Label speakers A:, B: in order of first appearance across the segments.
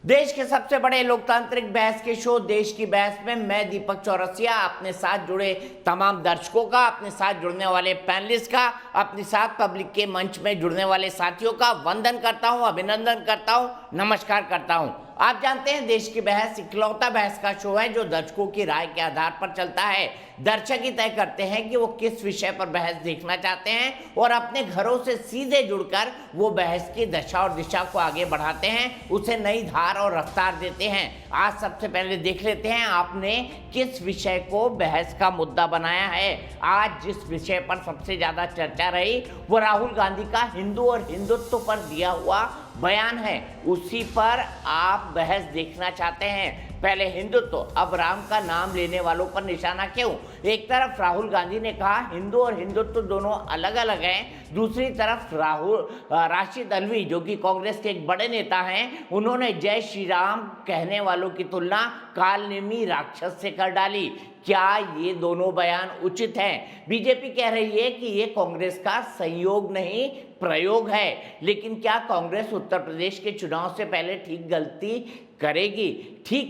A: देश के सबसे बड़े लोकतांत्रिक बहस के शो देश की बहस में मैं दीपक चौरसिया अपने साथ जुड़े तमाम दर्शकों का, अपने साथ जुड़ने वाले पैनलिस्ट का, अपने साथ पब्लिक के मंच में जुड़ने वाले साथियों का वंदन करता हूं, अभिनंदन करता हूं, नमस्कार करता हूं। आप जानते हैं देश की बहस इकलौता बहस का शो है जो दर्शकों की राय के आधार पर चलता है। दर्शक ही तय करते हैं कि वो किस विषय पर बहस देखना चाहते हैं और अपने घरों से सीधे जुड़कर वो बहस की दशा और दिशा को आगे बढ़ाते हैं, उसे नई धार और रफ्तार देते हैं। आज सबसे पहले देख लेते हैं आपने किस विषय को बहस का मुद्दा बनाया है। आज जिस विषय पर सबसे ज्यादा चर्चा रही वो राहुल गांधी का हिंदू और हिंदुत्व पर दिया हुआ बयान है, उसी पर आप बहस देखना चाहते हैं। पहले हिंदुत्व, अब राम का नाम लेने वालों पर निशाना क्यों? एक तरफ राहुल गांधी ने कहा हिंदू और हिंदुत्व दोनों अलग अलग हैं, दूसरी तरफ राशिद अल्वी जो कि कांग्रेस के एक बड़े नेता हैं, उन्होंने जय श्री राम कहने वालों की तुलना कालनेमी राक्षस से कर डाली। क्या ये दोनों बयान उचित हैं? बीजेपी कह रही है कि ये कांग्रेस का संयोग नहीं प्रयोग है, लेकिन क्या कांग्रेस उत्तर प्रदेश के चुनाव से पहले ठीक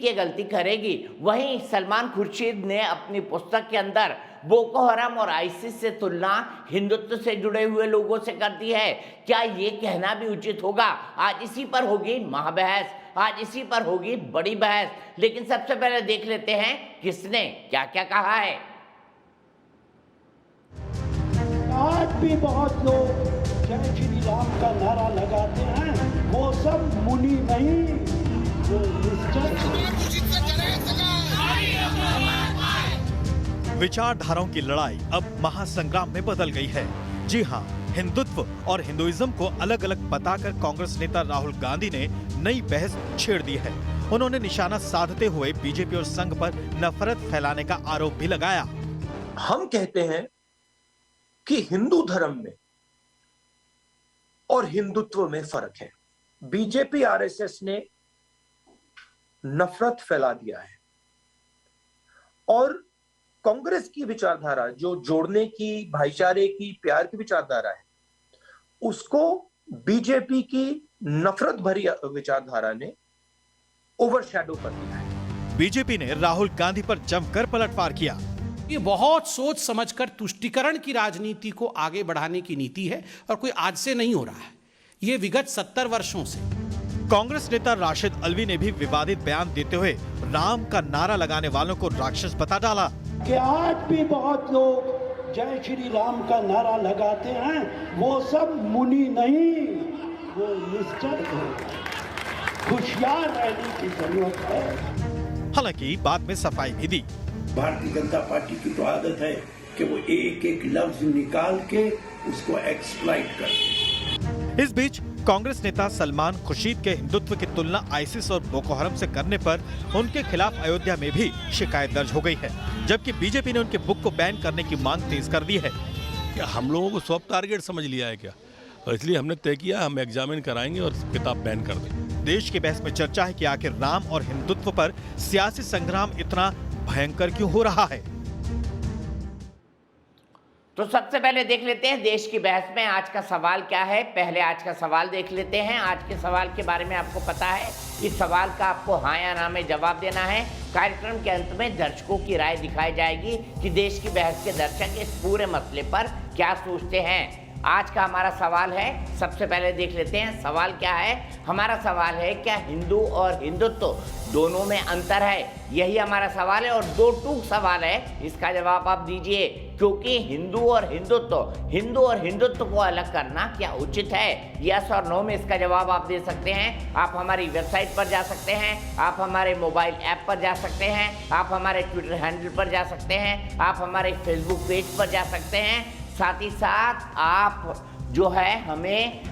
A: ये गलती करेगी? वहीं सलमान खुर्शीद ने अपनी पुस्तक के अंदर बोको हराम और आईसिस से तुलना हिंदुत्व से जुड़े हुए लोगों से कर दी है। क्या ये कहना भी उचित होगा? आज इसी पर होगी महाबहस, आज इसी पर होगी बड़ी बहस। लेकिन सबसे पहले देख लेते हैं किसने क्या क्या कहा है।
B: आज भी बहुत लोग जय श्री राम का नारा लगाते हैं, वो सब मुनि नहीं, वो
C: विचारधाराओं की लड़ाई अब महासंग्राम में बदल गई है। जी हाँ, हिंदुत्व और हिंदुइज्म को अलग अलग बताकर कांग्रेस नेता राहुल गांधी ने नई बहस छेड़ दी है। उन्होंने निशाना साधते हुए बीजेपी और संघ पर नफरत फैलाने का आरोप भी लगाया।
D: हम कहते हैं कि हिंदू धर्म में और हिंदुत्व में फर्क है। बीजेपी आरएसएस ने नफरत फैला दिया है और कांग्रेस की विचारधारा जो जोड़ने की, भाईचारे की, प्यार की विचारधारा है, उसको बीजेपी की नफरत भरी विचारधारा ने ओवरशैडो कर दिया है।
C: बीजेपी ने राहुल गांधी पर जमकर पलटवार किया।
E: ये बहुत सोच समझकर तुष्टीकरण की राजनीति को आगे बढ़ाने की नीति है और कोई आज से नहीं हो रहा है, ये विगत 70 वर्षों से।
C: कांग्रेस नेता राशिद अल्वी ने भी विवादित बयान देते हुए राम का नारा लगाने वालों को राक्षस बता डाला
B: कि आज भी बहुत लोग जय श्री राम का नारा लगाते हैं, वो सब मुनि नहीं, वो निश्चल है, होशियार रहने की जरूरत है।
C: हालांकि बाद में सफाई भी दी।
F: भारतीय जनता पार्टी की तो आदत है कि वो एक एक लफ्ज निकाल के उसको एक्सप्लॉइट करते।
C: इस बीच कांग्रेस नेता सलमान खुर्शीद के हिंदुत्व की तुलना आईसिस और बोको हराम से करने पर उनके खिलाफ अयोध्या में भी शिकायत दर्ज हो गई है, जबकि बीजेपी ने उनके बुक को बैन करने की मांग तेज कर दी है।
G: क्या हम लोगों को सॉफ्ट टारगेट समझ लिया है क्या? और इसलिए हमने तय किया हम एग्जामिन कराएंगे और किताब बैन कर देंगे।
C: देश की बहस में चर्चा है कि आखिर राम और हिंदुत्व पर सियासी संग्राम इतना भयंकर क्यों हो रहा है।
A: तो सबसे पहले देख लेते हैं देश की बहस में आज का सवाल क्या है। पहले आज का सवाल देख लेते हैं। आज के सवाल के बारे में आपको पता है, इस सवाल का आपको हाँ या ना में जवाब देना है। कार्यक्रम के अंत में दर्शकों की राय दिखाई जाएगी कि देश की बहस के दर्शक इस पूरे मसले पर क्या सोचते हैं। आज का हमारा सवाल है, सबसे पहले देख लेते हैं सवाल क्या है। हमारा सवाल है क्या हिंदू और हिंदुत्व दोनों में अंतर है? यही हमारा सवाल है और दो टूक सवाल है, इसका जवाब आप दीजिए। क्योंकि हिंदू और हिंदुत्व को अलग करना क्या उचित है? यस और नो में इसका जवाब आप दे सकते हैं। आप हमारी वेबसाइट पर जा सकते हैं, आप हमारे मोबाइल ऐप पर जा सकते हैं, आप हमारे ट्विटर हैंडल पर जा सकते हैं, आप हमारे फेसबुक पेज पर जा सकते हैं। साथ ही साथ आप जो है हमें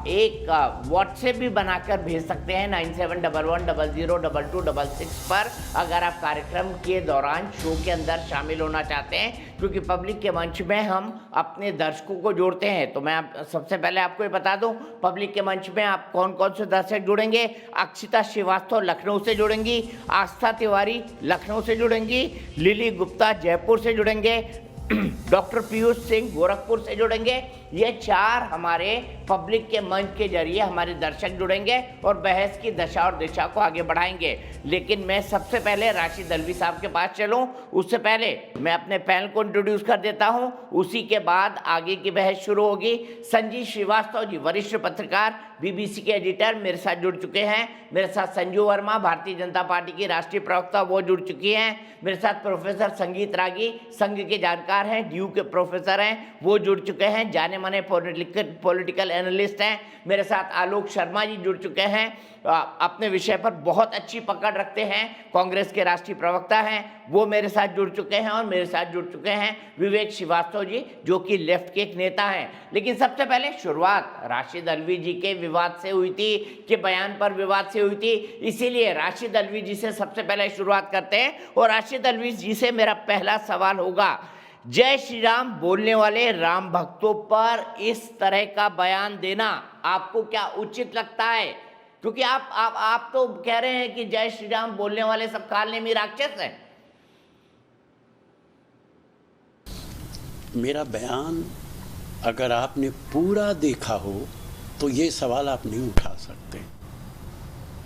A: एक व्हाट्सएप भी बनाकर भेज सकते हैं 9711002266 पर, अगर आप कार्यक्रम के दौरान शो के अंदर शामिल होना चाहते हैं, क्योंकि पब्लिक के मंच में हम अपने दर्शकों को जोड़ते हैं। तो मैं सबसे पहले आपको ये बता दूं, पब्लिक के मंच में आप कौन कौन से दर्शक जुड़ेंगे। अक्षिता श्रीवास्तव लखनऊ से जुड़ेंगी, आस्था तिवारी लखनऊ से जुड़ेंगी, लिली गुप्ता जयपुर से जुड़ेंगे, डॉक्टर पीयूष सिंह गोरखपुर से जुड़ेंगे। ये 4 हमारे पब्लिक के मंच के जरिए हमारे दर्शक जुड़ेंगे और बहस की दशा और दिशा को आगे बढ़ाएंगे। लेकिन मैं सबसे पहले राशिद अल्वी साहब के पास चलूं, उससे पहले मैं अपने पैनल को इंट्रोड्यूस कर देता हूं, उसी के बाद आगे की बहस शुरू होगी। संजीव श्रीवास्तव जी, वरिष्ठ पत्रकार, बीबीसी के एडिटर, मेरे साथ जुड़ चुके हैं। मेरे साथ संजू वर्मा, भारतीय जनता पार्टी की राष्ट्रीय प्रवक्ता, वो जुड़ चुकी हैं। मेरे साथ प्रोफेसर संगीत रागी, संघ के जानकार हैं, डीयू के प्रोफेसर हैं, वो जुड़ चुके हैं, जाने माने पॉलिटिकल एनालिस्ट हैं। मेरे साथ आलोक शर्मा जी जुड़ चुके हैं, अपने विषय पर बहुत अच्छी पकड़ रखते हैं, कांग्रेस के राष्ट्रीय प्रवक्ता हैं, वो मेरे साथ जुड़ चुके हैं। और मेरे साथ जुड़ चुके हैं विवेक श्रीवास्तव जी, जो कि लेफ्ट के एक नेता हैं। लेकिन सबसे पहले शुरुआत राशिद अल्वी जी के विवाद से हुई थी, के बयान पर विवाद से हुई थी, इसीलिए राशिद अल्वी जी से सबसे पहले शुरुआत करते हैं। और राशिद अल्वी जी से मेरा पहला सवाल होगा, जय श्री राम बोलने वाले राम भक्तों पर इस तरह का बयान देना आपको क्या उचित लगता है? क्योंकि आप तो कह रहे हैं कि जय श्री राम बोलने वाले सब काल नेमी राक्षस हैं।
H: मेरा बयान अगर आपने पूरा देखा हो तो ये सवाल आप नहीं उठा सकते।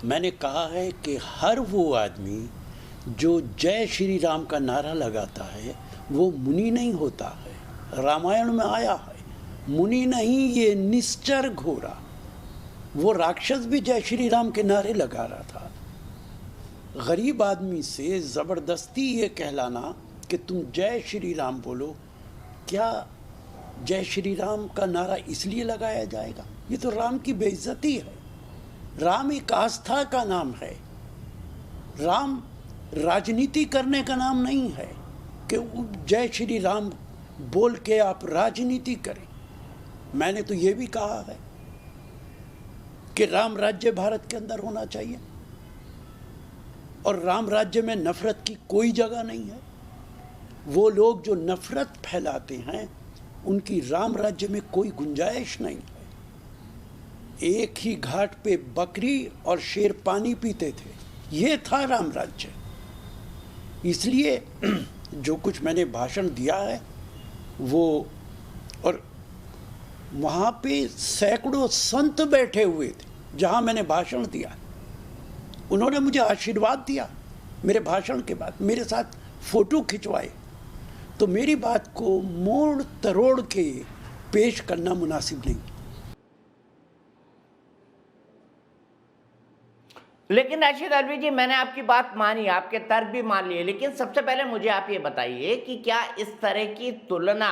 H: मैंने कहा है कि हर वो आदमी जो जय श्री राम का नारा लगाता है वो मुनि नहीं होता है। रामायण में आया है, मुनि नहीं ये निश्चर घोड़ा। वो राक्षस भी जय श्री राम के नारे लगा रहा था। गरीब आदमी से ज़बरदस्ती ये कहलाना कि तुम जय श्री राम बोलो, क्या जय श्री राम का नारा इसलिए लगाया जाएगा? ये तो राम की बेइज्जती है। राम एक आस्था का नाम है। राम राजनीति करने का नाम नहीं है कि जय श्री राम बोल के आप राजनीति करें। मैंने तो ये भी कहा है कि राम राज्य भारत के अंदर होना चाहिए और राम राज्य में नफरत की कोई जगह नहीं है। वो लोग जो नफरत फैलाते हैं उनकी राम राज्य में कोई गुंजाइश नहीं है। एक ही घाट पे बकरी और शेर पानी पीते थे, ये था राम राज्य। इसलिए जो कुछ मैंने भाषण दिया है वो, और वहाँ पे सैकड़ों संत बैठे हुए थे जहाँ मैंने भाषण दिया, उन्होंने मुझे आशीर्वाद दिया मेरे भाषण के बाद, मेरे साथ फोटो खिंचवाए। तो मेरी बात को मोड़ तरोड़ के पेश करना मुनासिब नहीं।
A: लेकिन राशिद अल्वी जी, मैंने आपकी बात मानी, आपके तर्क भी मान लिए, लेकिन सबसे पहले मुझे आप ये बताइए कि क्या इस तरह की तुलना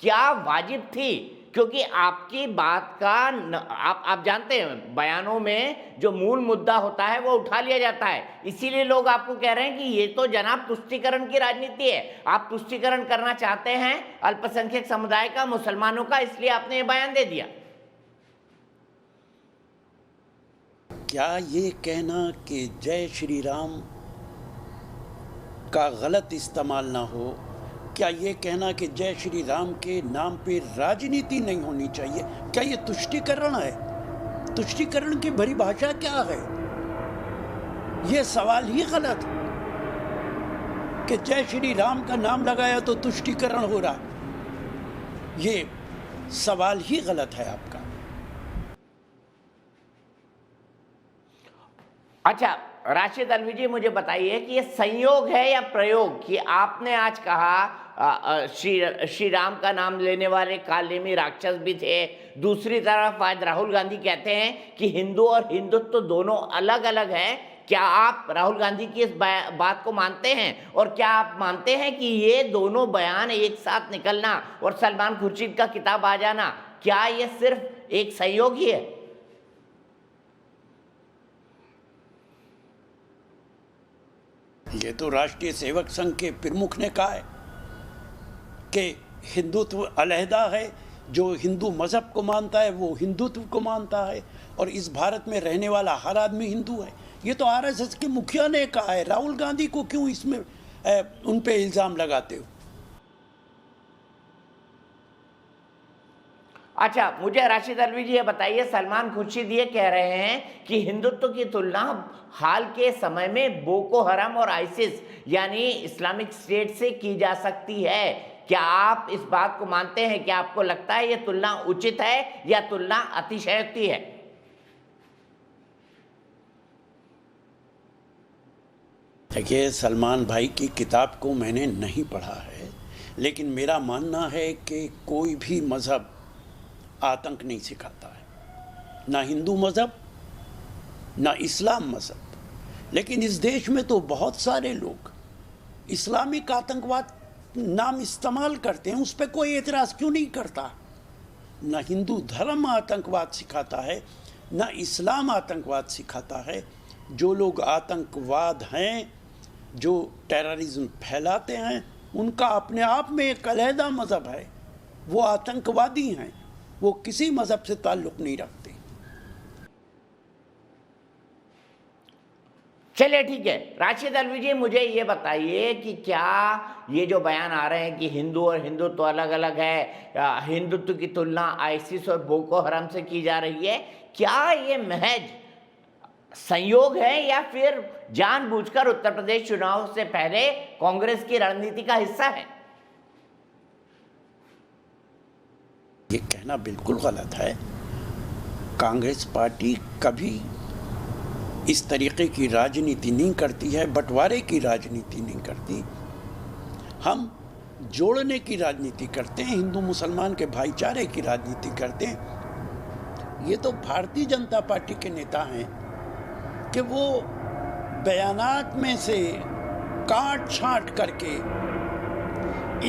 A: क्या वाजिब थी? क्योंकि आपकी बात का आप जानते हैं बयानों में जो मूल मुद्दा होता है वो उठा लिया जाता है, इसीलिए लोग आपको कह रहे हैं कि ये तो जनाब तुष्टीकरण की राजनीति है। आप तुष्टीकरण करना चाहते हैं अल्पसंख्यक समुदाय का, मुसलमानों का, इसलिए आपने ये बयान दे दिया।
H: क्या ये कहना कि जय श्री राम का गलत इस्तेमाल ना हो, क्या ये कहना कि जय श्री राम के नाम पे राजनीति नहीं होनी चाहिए, क्या ये तुष्टीकरण है? तुष्टीकरण की परिभाषा क्या है? ये सवाल ही गलत है कि जय श्री राम का नाम लगाया तो तुष्टीकरण हो रहा। ये सवाल ही गलत है आपका।
A: अच्छा राशिद अल्वी जी, मुझे बताइए कि ये संयोग है या प्रयोग कि आपने आज कहा श्री राम का नाम लेने वाले काल नेमी राक्षस भी थे, दूसरी तरफ आज राहुल गांधी कहते हैं कि हिंदू और हिंदुत्व तो दोनों अलग अलग हैं। क्या आप राहुल गांधी की इस बात को मानते हैं? और क्या आप मानते हैं कि ये दोनों बयान एक साथ निकलना और सलमान खुर्शीद का किताब आ जाना, क्या ये सिर्फ एक संयोग ही है?
H: ये तो राष्ट्रीय सेवक संघ के प्रमुख ने कहा है कि हिंदुत्व अलहदा है। जो हिंदू मजहब को मानता है वो हिंदुत्व को मानता है और इस भारत में रहने वाला हर आदमी हिंदू है। ये तो आरएसएस के मुखिया ने कहा है। राहुल गांधी को क्यों इसमें उन पे इल्ज़ाम लगाते हो?
A: अच्छा, मुझे राशिद अल्वी जी ये बताइए, सलमान खुर्शीद ये कह रहे हैं कि हिंदुत्व की तुलना हाल के समय में बोको हराम और आइसिस यानी इस्लामिक स्टेट से की जा सकती है। क्या आप इस बात को मानते हैं कि आपको लगता है ये तुलना उचित है या तुलना अतिशयोक्ति है?
H: देखिए, सलमान भाई की किताब को मैंने नहीं पढ़ा है, लेकिन मेरा मानना है कि कोई भी मज़हब आतंक नहीं सिखाता है, ना हिंदू मज़हब ना इस्लाम मज़हब। लेकिन इस देश में तो बहुत सारे लोग इस्लामिक आतंकवाद नाम इस्तेमाल करते हैं, उस पर कोई एतराज़ क्यों नहीं करता? ना हिंदू धर्म आतंकवाद सिखाता है, ना इस्लाम आतंकवाद सिखाता है। जो लोग आतंकवाद हैं, जो टेररिज्म फैलाते हैं, उनका अपने आप में एक अलहदा मज़हब है, वो आतंकवादी हैं, वो किसी मज़हब से ताल्लुक़ नहीं रखते।
A: चलिए ठीक है, राशिद अलवी जी मुझे ये बताइए कि क्या ये जो बयान आ रहे हैं कि हिंदू और हिंदुत्व अलग अलग है, हिंदुत्व की तुलना आईसिस और बोको हराम से की जा रही है, क्या ये महज संयोग है या फिर जानबूझकर उत्तर प्रदेश चुनाव से पहले कांग्रेस की रणनीति का हिस्सा है?
H: ये कहना बिल्कुल गलत है। कांग्रेस पार्टी कभी इस तरीके की राजनीति नहीं करती है, बंटवारे की राजनीति नहीं करती। हम जोड़ने की राजनीति करते हैं, हिंदू मुसलमान के भाईचारे की राजनीति करते हैं। ये तो भारतीय जनता पार्टी के नेता हैं कि वो बयानात में से काट छांट करके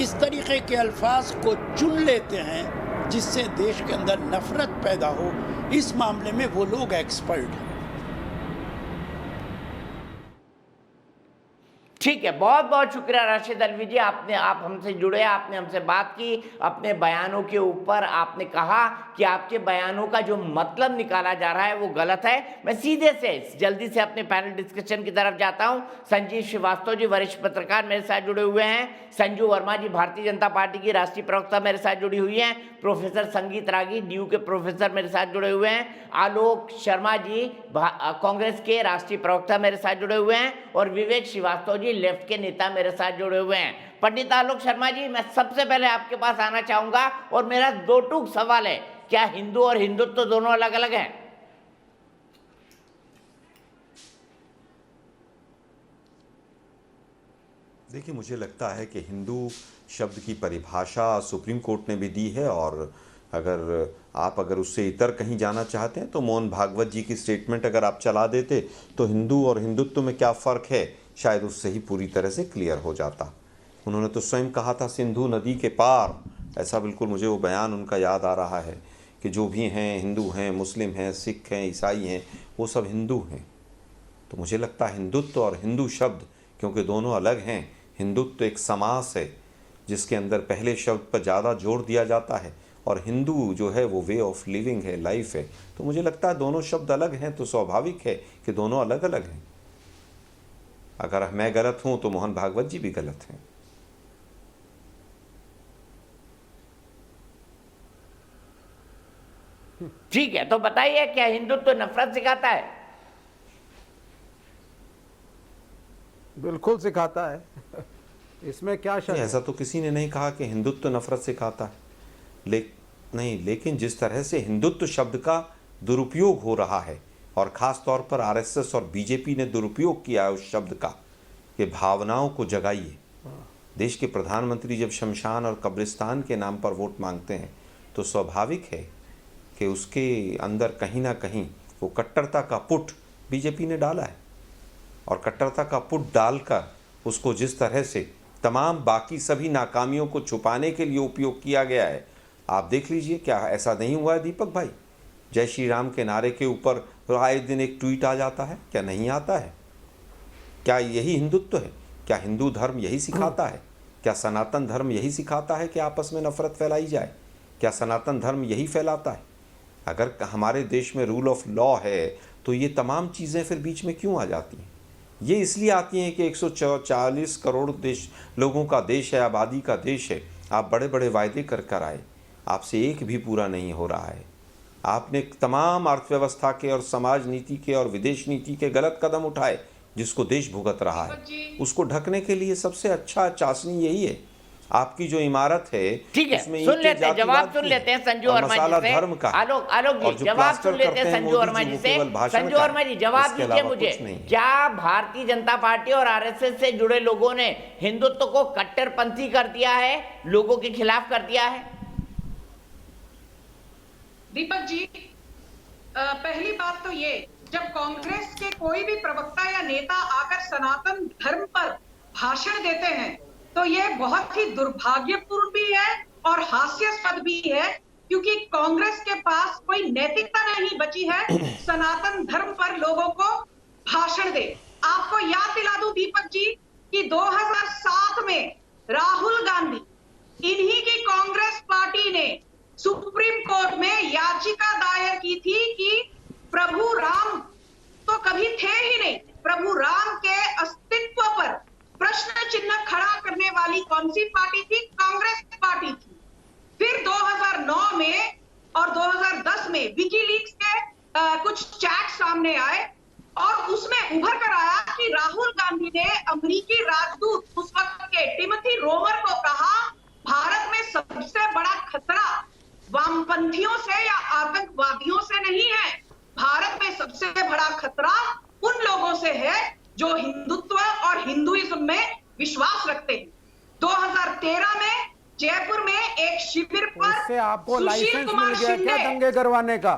H: इस तरीके के अल्फाज को चुन लेते हैं जिससे देश के अंदर नफरत पैदा हो। इस मामले में वो लोग एक्सपर्ट हैं।
A: ठीक है, बहुत बहुत शुक्रिया राशिद अलवी जी, आप हमसे जुड़े, आपने हमसे बात की, अपने बयानों के ऊपर आपने कहा कि आपके बयानों का जो मतलब निकाला जा रहा है वो गलत है। मैं सीधे से जल्दी से अपने पैनल डिस्कशन की तरफ जाता हूं। संजीव श्रीवास्तव जी वरिष्ठ पत्रकार मेरे साथ जुड़े हुए हैं, संजू वर्मा जी भारतीय जनता पार्टी की राष्ट्रीय प्रवक्ता मेरे साथ जुड़ी हुई हैं, प्रोफेसर संगीत रागी ड्यू के प्रोफेसर मेरे साथ जुड़े हुए हैं, आलोक शर्मा जी कांग्रेस के राष्ट्रीय प्रवक्ता मेरे साथ जुड़े हुए हैं, और विवेक श्रीवास्तव जी लेफ्ट के नेता मेरे साथ जुड़े हुए हैं। पंडित आलोक शर्मा जी, मैं सबसे पहले आपके पास आना चाहूंगा और मेरा दो टूक सवाल है, क्या हिंदू और हिंदुत्व तो दोनों अलग अलग हैं?
I: देखिए, मुझे लगता है कि हिंदू शब्द की परिभाषा सुप्रीम कोर्ट ने भी दी है, और अगर उससे इतर कहीं जाना चाहते हैं तो मोहन भागवत जी की स्टेटमेंट अगर आप चला देते तो हिंदू और हिंदुत्व में क्या फ़र्क है, शायद उससे ही पूरी तरह से क्लियर हो जाता। उन्होंने तो स्वयं कहा था सिंधु नदी के पार, ऐसा बिल्कुल मुझे वो बयान उनका याद आ रहा है कि जो भी हैं, हिंदू हैं, मुस्लिम हैं, सिख हैं, ईसाई हैं, वो सब हिंदू हैं। तो मुझे लगता है हिंदुत्व और हिंदू शब्द क्योंकि दोनों अलग हैं, हिंदुत्व एक समास है जिसके अंदर पहले शब्द पर ज़्यादा जोर दिया जाता है, और हिंदू जो है वो वे ऑफ लिविंग है, लाइफ है। तो मुझे लगता है दोनों शब्द अलग हैं, तो स्वाभाविक है कि दोनों अलग अलग हैं। अगर मैं गलत हूं तो मोहन भागवत जी भी गलत हैं।
A: ठीक है, तो बताइए क्या हिंदुत्व नफरत सिखाता है?
J: बिल्कुल सिखाता है। इसमें क्या शक है?
I: ऐसा तो किसी ने नहीं कहा कि हिंदुत्व नफरत सिखाता है, लेकिन जिस तरह से हिंदुत्व शब्द का दुरुपयोग हो रहा है, और ख़ास तौर पर आरएसएस और बीजेपी ने दुरुपयोग किया है उस शब्द का कि भावनाओं को जगाइए। देश के प्रधानमंत्री जब शमशान और कब्रिस्तान के नाम पर वोट मांगते हैं तो स्वाभाविक है कि उसके अंदर कहीं ना कहीं वो कट्टरता का पुट बीजेपी ने डाला है, और कट्टरता का पुट डालकर उसको जिस तरह से तमाम बाकी सभी नाकामियों को छुपाने के लिए उपयोग किया गया है, आप देख लीजिए। क्या ऐसा नहीं हुआ है दीपक भाई? जय श्री राम के नारे के ऊपर आए दिन एक ट्वीट आ जाता है, क्या नहीं आता है? क्या यही हिंदुत्व है? क्या हिंदू धर्म यही सिखाता है? क्या सनातन धर्म यही सिखाता है कि आपस में नफरत फैलाई जाए? क्या सनातन धर्म यही फैलाता है? अगर हमारे देश में रूल ऑफ लॉ है तो ये तमाम चीज़ें फिर बीच में क्यों आ जाती हैं? ये इसलिए आती हैं कि 140 करोड़ लोगों का देश है, आबादी का देश है। आप बड़े बड़े वायदे कर आए, आपसे एक भी पूरा नहीं हो रहा है। आपने तमाम अर्थव्यवस्था के और समाज नीति के और विदेश नीति के गलत कदम उठाए जिसको देश भुगत रहा है। उसको ढकने के लिए सबसे अच्छा चाशनी यही है। आपकी जो इमारत है,
A: ठीक है,
I: उसमें
A: सुन
I: ईंटें
A: लेते हैं, जवाब
I: जातिवाद
A: सुन
I: की
A: लेते हैं
I: हैं
A: संजू
I: और
A: वर्मा
I: मसाला
A: जी से।
I: धर्म का है।
A: आलोक
I: और
A: जी
I: जो
A: जवाब
I: प्लास्टर
A: सुन लेते हैं
I: करते हैं
A: संजू
I: मोदी
A: वर्मा
I: जी,
A: जी
I: वो
A: से।
I: केवल भाषण
A: संजू
I: का
A: वर्मा
I: है,
A: जी जवाब
I: इसके
A: दीजिए
I: अलावा
A: मुझे,
I: कुछ नहीं है।
A: क्या भारतीय जनता पार्टी और आरएसएस से जुड़े लोगों ने हिंदुत्व को कट्टरपंथी कर दिया है, लोगों के खिलाफ कर दिया है?
K: दीपक जी, पहली बात तो ये, जब कांग्रेस के कोई भी प्रवक्ता या नेता आकर सनातन धर्म पर भाषण देते हैं तो ये बहुत ही दुर्भाग्यपूर्ण भी है और हास्यास्पद भी है, क्योंकि कांग्रेस के पास कोई नैतिकता नहीं बची है सनातन धर्म पर लोगों को भाषण दे। आपको याद दिला दूं दीपक जी कि 2007 में राहुल गांधी, इन्हीं की कांग्रेस पार्टी ने सुप्रीम कोर्ट में याचिका दायर की थी कि प्रभु राम तो कभी थे ही नहीं, प्रभु राम के अस्तित्व पर प्रश्न चिन्ह खड़ा करने वाली कौन सी पार्टी थी? कांग्रेस पार्टी थी। फिर 2009 में और 2010 में विकीलीक्स के कुछ चैट सामने आए और उसमें उभर कर आया कि राहुल गांधी ने अमेरिकी राजदूत उस वक्त के टिमोथी रोमर को कहा, भारत में सबसे बड़ा खतरा वामपंथियों से या आतंकवादियों से नहीं है, भारत में सबसे बड़ा खतरा उन लोगों से है जो हिंदुत्व और हिंदुइज्म में विश्वास रखते हैं। 2013 में जयपुर में एक शिविर पर
J: इससे आपको
K: सुशील
J: लाइसेंस
K: कुमार
J: मिल गया क्या
K: शिंदे,
J: दंगे करवाने का?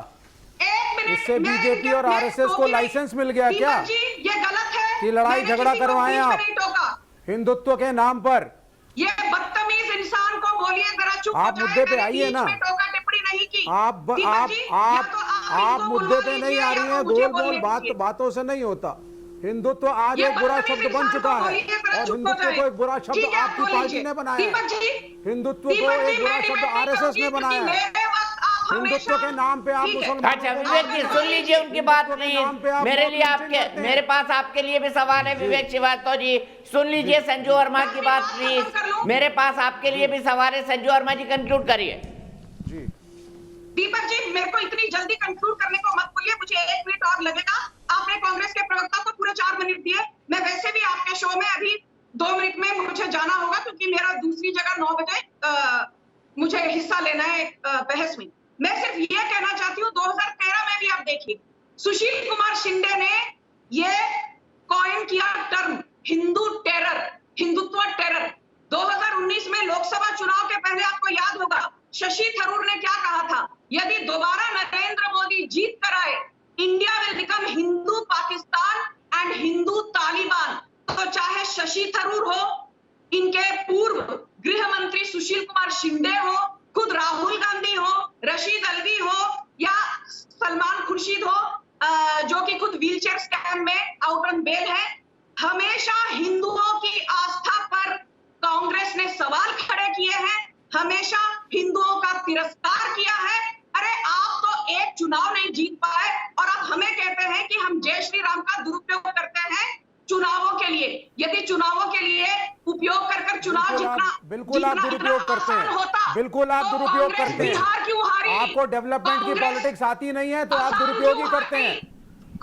K: एक मिनट,
J: इससे
K: मैं
J: बीजेपी और
K: मैं
J: आरएसएस को
K: टोकी
J: लाइसेंस मिल गया
K: दीपक
J: क्या
K: जी, ये गलत है
J: कि लड़ाई
K: मैंने
J: झगड़ा
K: किसी को
J: करवाएं
K: बीच में
J: आप
K: नहीं टोका।
J: हिंदुत्व के नाम पर?
K: ये बदतमीज इंसान को बोलिए जरा चुप
J: आप
K: हो जाए,
J: मुद्दे पे
K: मैंने
J: आइए
K: बीच
J: ना।
K: में टोका टिप्पणी नहीं की।
J: आप
K: दीपक जी, या तो
J: आप
K: इनको
J: मुद्दे
K: बुलवा
J: पे नहीं
K: लीजिए
J: आ
K: या
J: रही
K: तो
J: हैं,
K: मुझे
J: गोल गोल
K: बोलने दीजिए।
J: बातों से नहीं होता। हिंदुत्व आज
K: ये
J: एक बुरा
K: बदतमीज
J: शब्द बन
K: इंसान
J: चुका
K: को
J: है
K: बोलिए, जरा
J: और
K: चुप हो
J: हिंदुत्व
K: जाए।
J: को एक बुरा शब्द
K: ठीक है,
J: आपकी
K: बोल
J: पार्टी
K: लीजिए।
J: ने बनाया
K: दीपक जी,
J: है। हिंदुत्व को
K: दीपक
J: एक
K: जी,
J: बुरा
K: मैं
J: शब्द
K: डिबेट नहीं
J: आरएसएस ने
K: करूंगी
J: बनाया है।
K: क्योंकि मेरे वक्त आप
J: हिंदुत्व
K: हमेशा-
J: के नाम पे आप
K: ठीक है।
J: मुसलमानों
A: अच्छा
J: को
A: विवेक जी सुन लीजिए उनकी बात
J: हिंदुत्व के नाम पे
A: प्लीज।
J: आप
A: मेरे लिए
J: मॉब
A: आपके
J: लिंचिंग करते हैं।
A: मेरे पास आपके लिए भी सवाल है विवेक श्रीवास्तव जी, सुन लीजिए संजू वर्मा की बात प्लीज। मेरे पास आपके लिए भी सवाल है संजू वर्मा जी, कंक्लूड करिए।
J: जी
K: दीपक जी, मेरे को इतनी जल्दी कंक्लूड करने को मत बोलिए, मुझे 1 मिनट और लगेगा। आपने कांग्रेस के प्रवक्ता को पूरे 4 मिनट दिए, मैं वैसे भी आपके शो में अभी 2 मिनट में मुझे जाना होगा क्योंकि मेरा दूसरी जगह 9 बजे मुझे हिस्सा लेना है बहस में। मैं सिर्फ ये कहना चाहती हूँ, 2013 में भी आप देखिए सुशील कुमार शिंदे ने ये कॉइन किया term Hindu terror, Hindutva terror. 2019 में लोकसभा चुनाव के पहले आपको याद होगा शशि थरूर ने क्या कहा था, यदि दोबारा नरेंद्र मोदी जीत कर आए, India will become Hindu Pakistan and Hindu Taliban. तो चाहे शशि थरूर हो, इनके पूर्व गृह मंत्री सुशील कुमार शिंदे हो, खुद राहुल गांधी हो, रशीद अलवी हो या सलमान खुर्शीद हो जो कि खुद व्हीलचेयर स्कैम में आउट ऑन बेल है, हमेशा हिंदुओं की आस्था पर कांग्रेस ने सवाल खड़े किए हैं, हमेशा हिंदुओं का तिरस्कार किया है। अरे आप तो एक चुनाव नहीं जीत पाए और आप हमें कहते हैं कि हम जय श्री राम का दुरुपयोग करते हैं चुनावों के लिए। यदि चुनावों के लिए उपयोग कर चुनाव जीतना
J: बिल्कुल आप दुरुपयोग करते हैं, बिल्कुल आप दुरुपयोग करते हैं।
K: बिहार क्यों हारी?
J: आपको डेवलपमेंट की पॉलिटिक्स आती नहीं है तो आप दुरुपयोग ही करते हैं।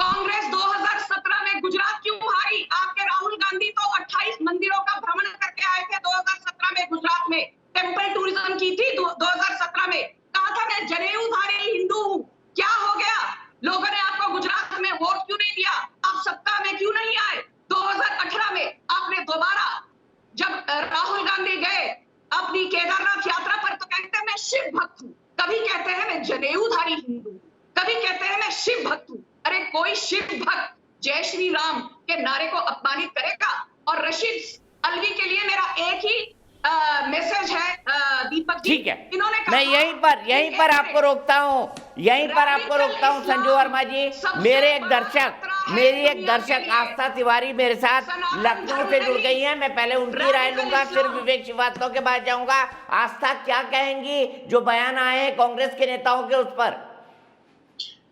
K: कांग्रेस 2017 में गुजरात क्यों हारी? आपके राहुल गांधी तो 28 मंदिरों का भ्रमण करके आए थे 2017 में गुजरात में, टेंपल टूरिज्म की थी 2017 में। कहा था मैं जनेऊधारी हिंदू हूं, क्या हो गया? लोगों ने आपको गुजरात में वोट क्यों नहीं दिया? आप सत्ता में क्यों नहीं आए? 2018 में आपने दोबारा, जब राहुल गांधी गए अपनी केदारनाथ यात्रा पर तो कहते हैं मैं शिव भक्त हूं, कभी कहते हैं मैं जनेऊधारी हिंदू, कभी कहते हैं मैं शिव भक्त हूं। अरे कोई शिव भक्त जय श्री राम के नारे को अपमानित करेगा? और रशीद अलवी के लिए मेरा एक ही मैसेज है दीपक जी,
A: ठीक है,
K: इन्होंने
A: मैं यहीं पर आपको रोकता हूं संजू वर्मा जी। मेरी एक दर्शक आस्था तिवारी मेरे साथ लखनऊ से जुड़ गई हैं, मैं पहले उनकी राय लूंगा फिर विवेक श्रीवास्तव के बाद जाऊंगा। आस्था क्या कहेंगी जो बयान आए हैं कांग्रेस के नेताओं के उस पर?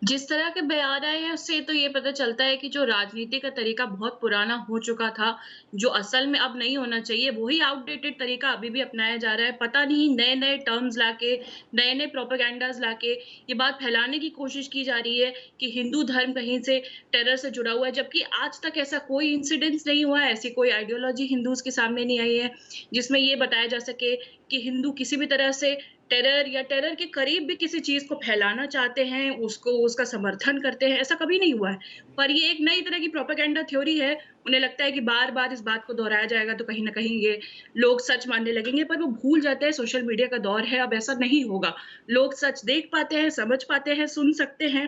L: जिस तरह के बयान आए हैं उससे तो ये पता चलता है कि जो राजनीति का तरीका बहुत पुराना हो चुका था, जो असल में अब नहीं होना चाहिए, वही आउटडेटेड तरीका अभी भी अपनाया जा रहा है। पता नहीं नए-नए टर्म्स लाके, नए-नए प्रोपेगेंडास लाके ये बात फैलाने की कोशिश की जा रही है कि हिंदू धर्म कहीं से टेरर से जुड़ा हुआ है, जबकि आज तक ऐसा कोई इंसिडेंस नहीं हुआ है, ऐसी कोई आइडियोलॉजी हिंदूज़ के सामने नहीं आई है, जिसमें ये बताया जा सके कि हिंदू किसी भी तरह से टेरर या टेरर के करीब भी किसी चीज़ को फैलाना चाहते हैं, उसको उसका समर्थन करते हैं, ऐसा कभी नहीं हुआ है। पर ये एक नई तरह की प्रोपेगेंडा थ्योरी है, उन्हें लगता है कि बार-बार इस बात को दोहराया जाएगा तो कहीं न कहीं ये लोग सच मानने लगेंगे, पर वो भूल जाते हैं सोशल मीडिया का दौर है, अब ऐसा नहीं होगा। लोग सच देख पाते हैं, समझ पाते हैं, सुन सकते हैं,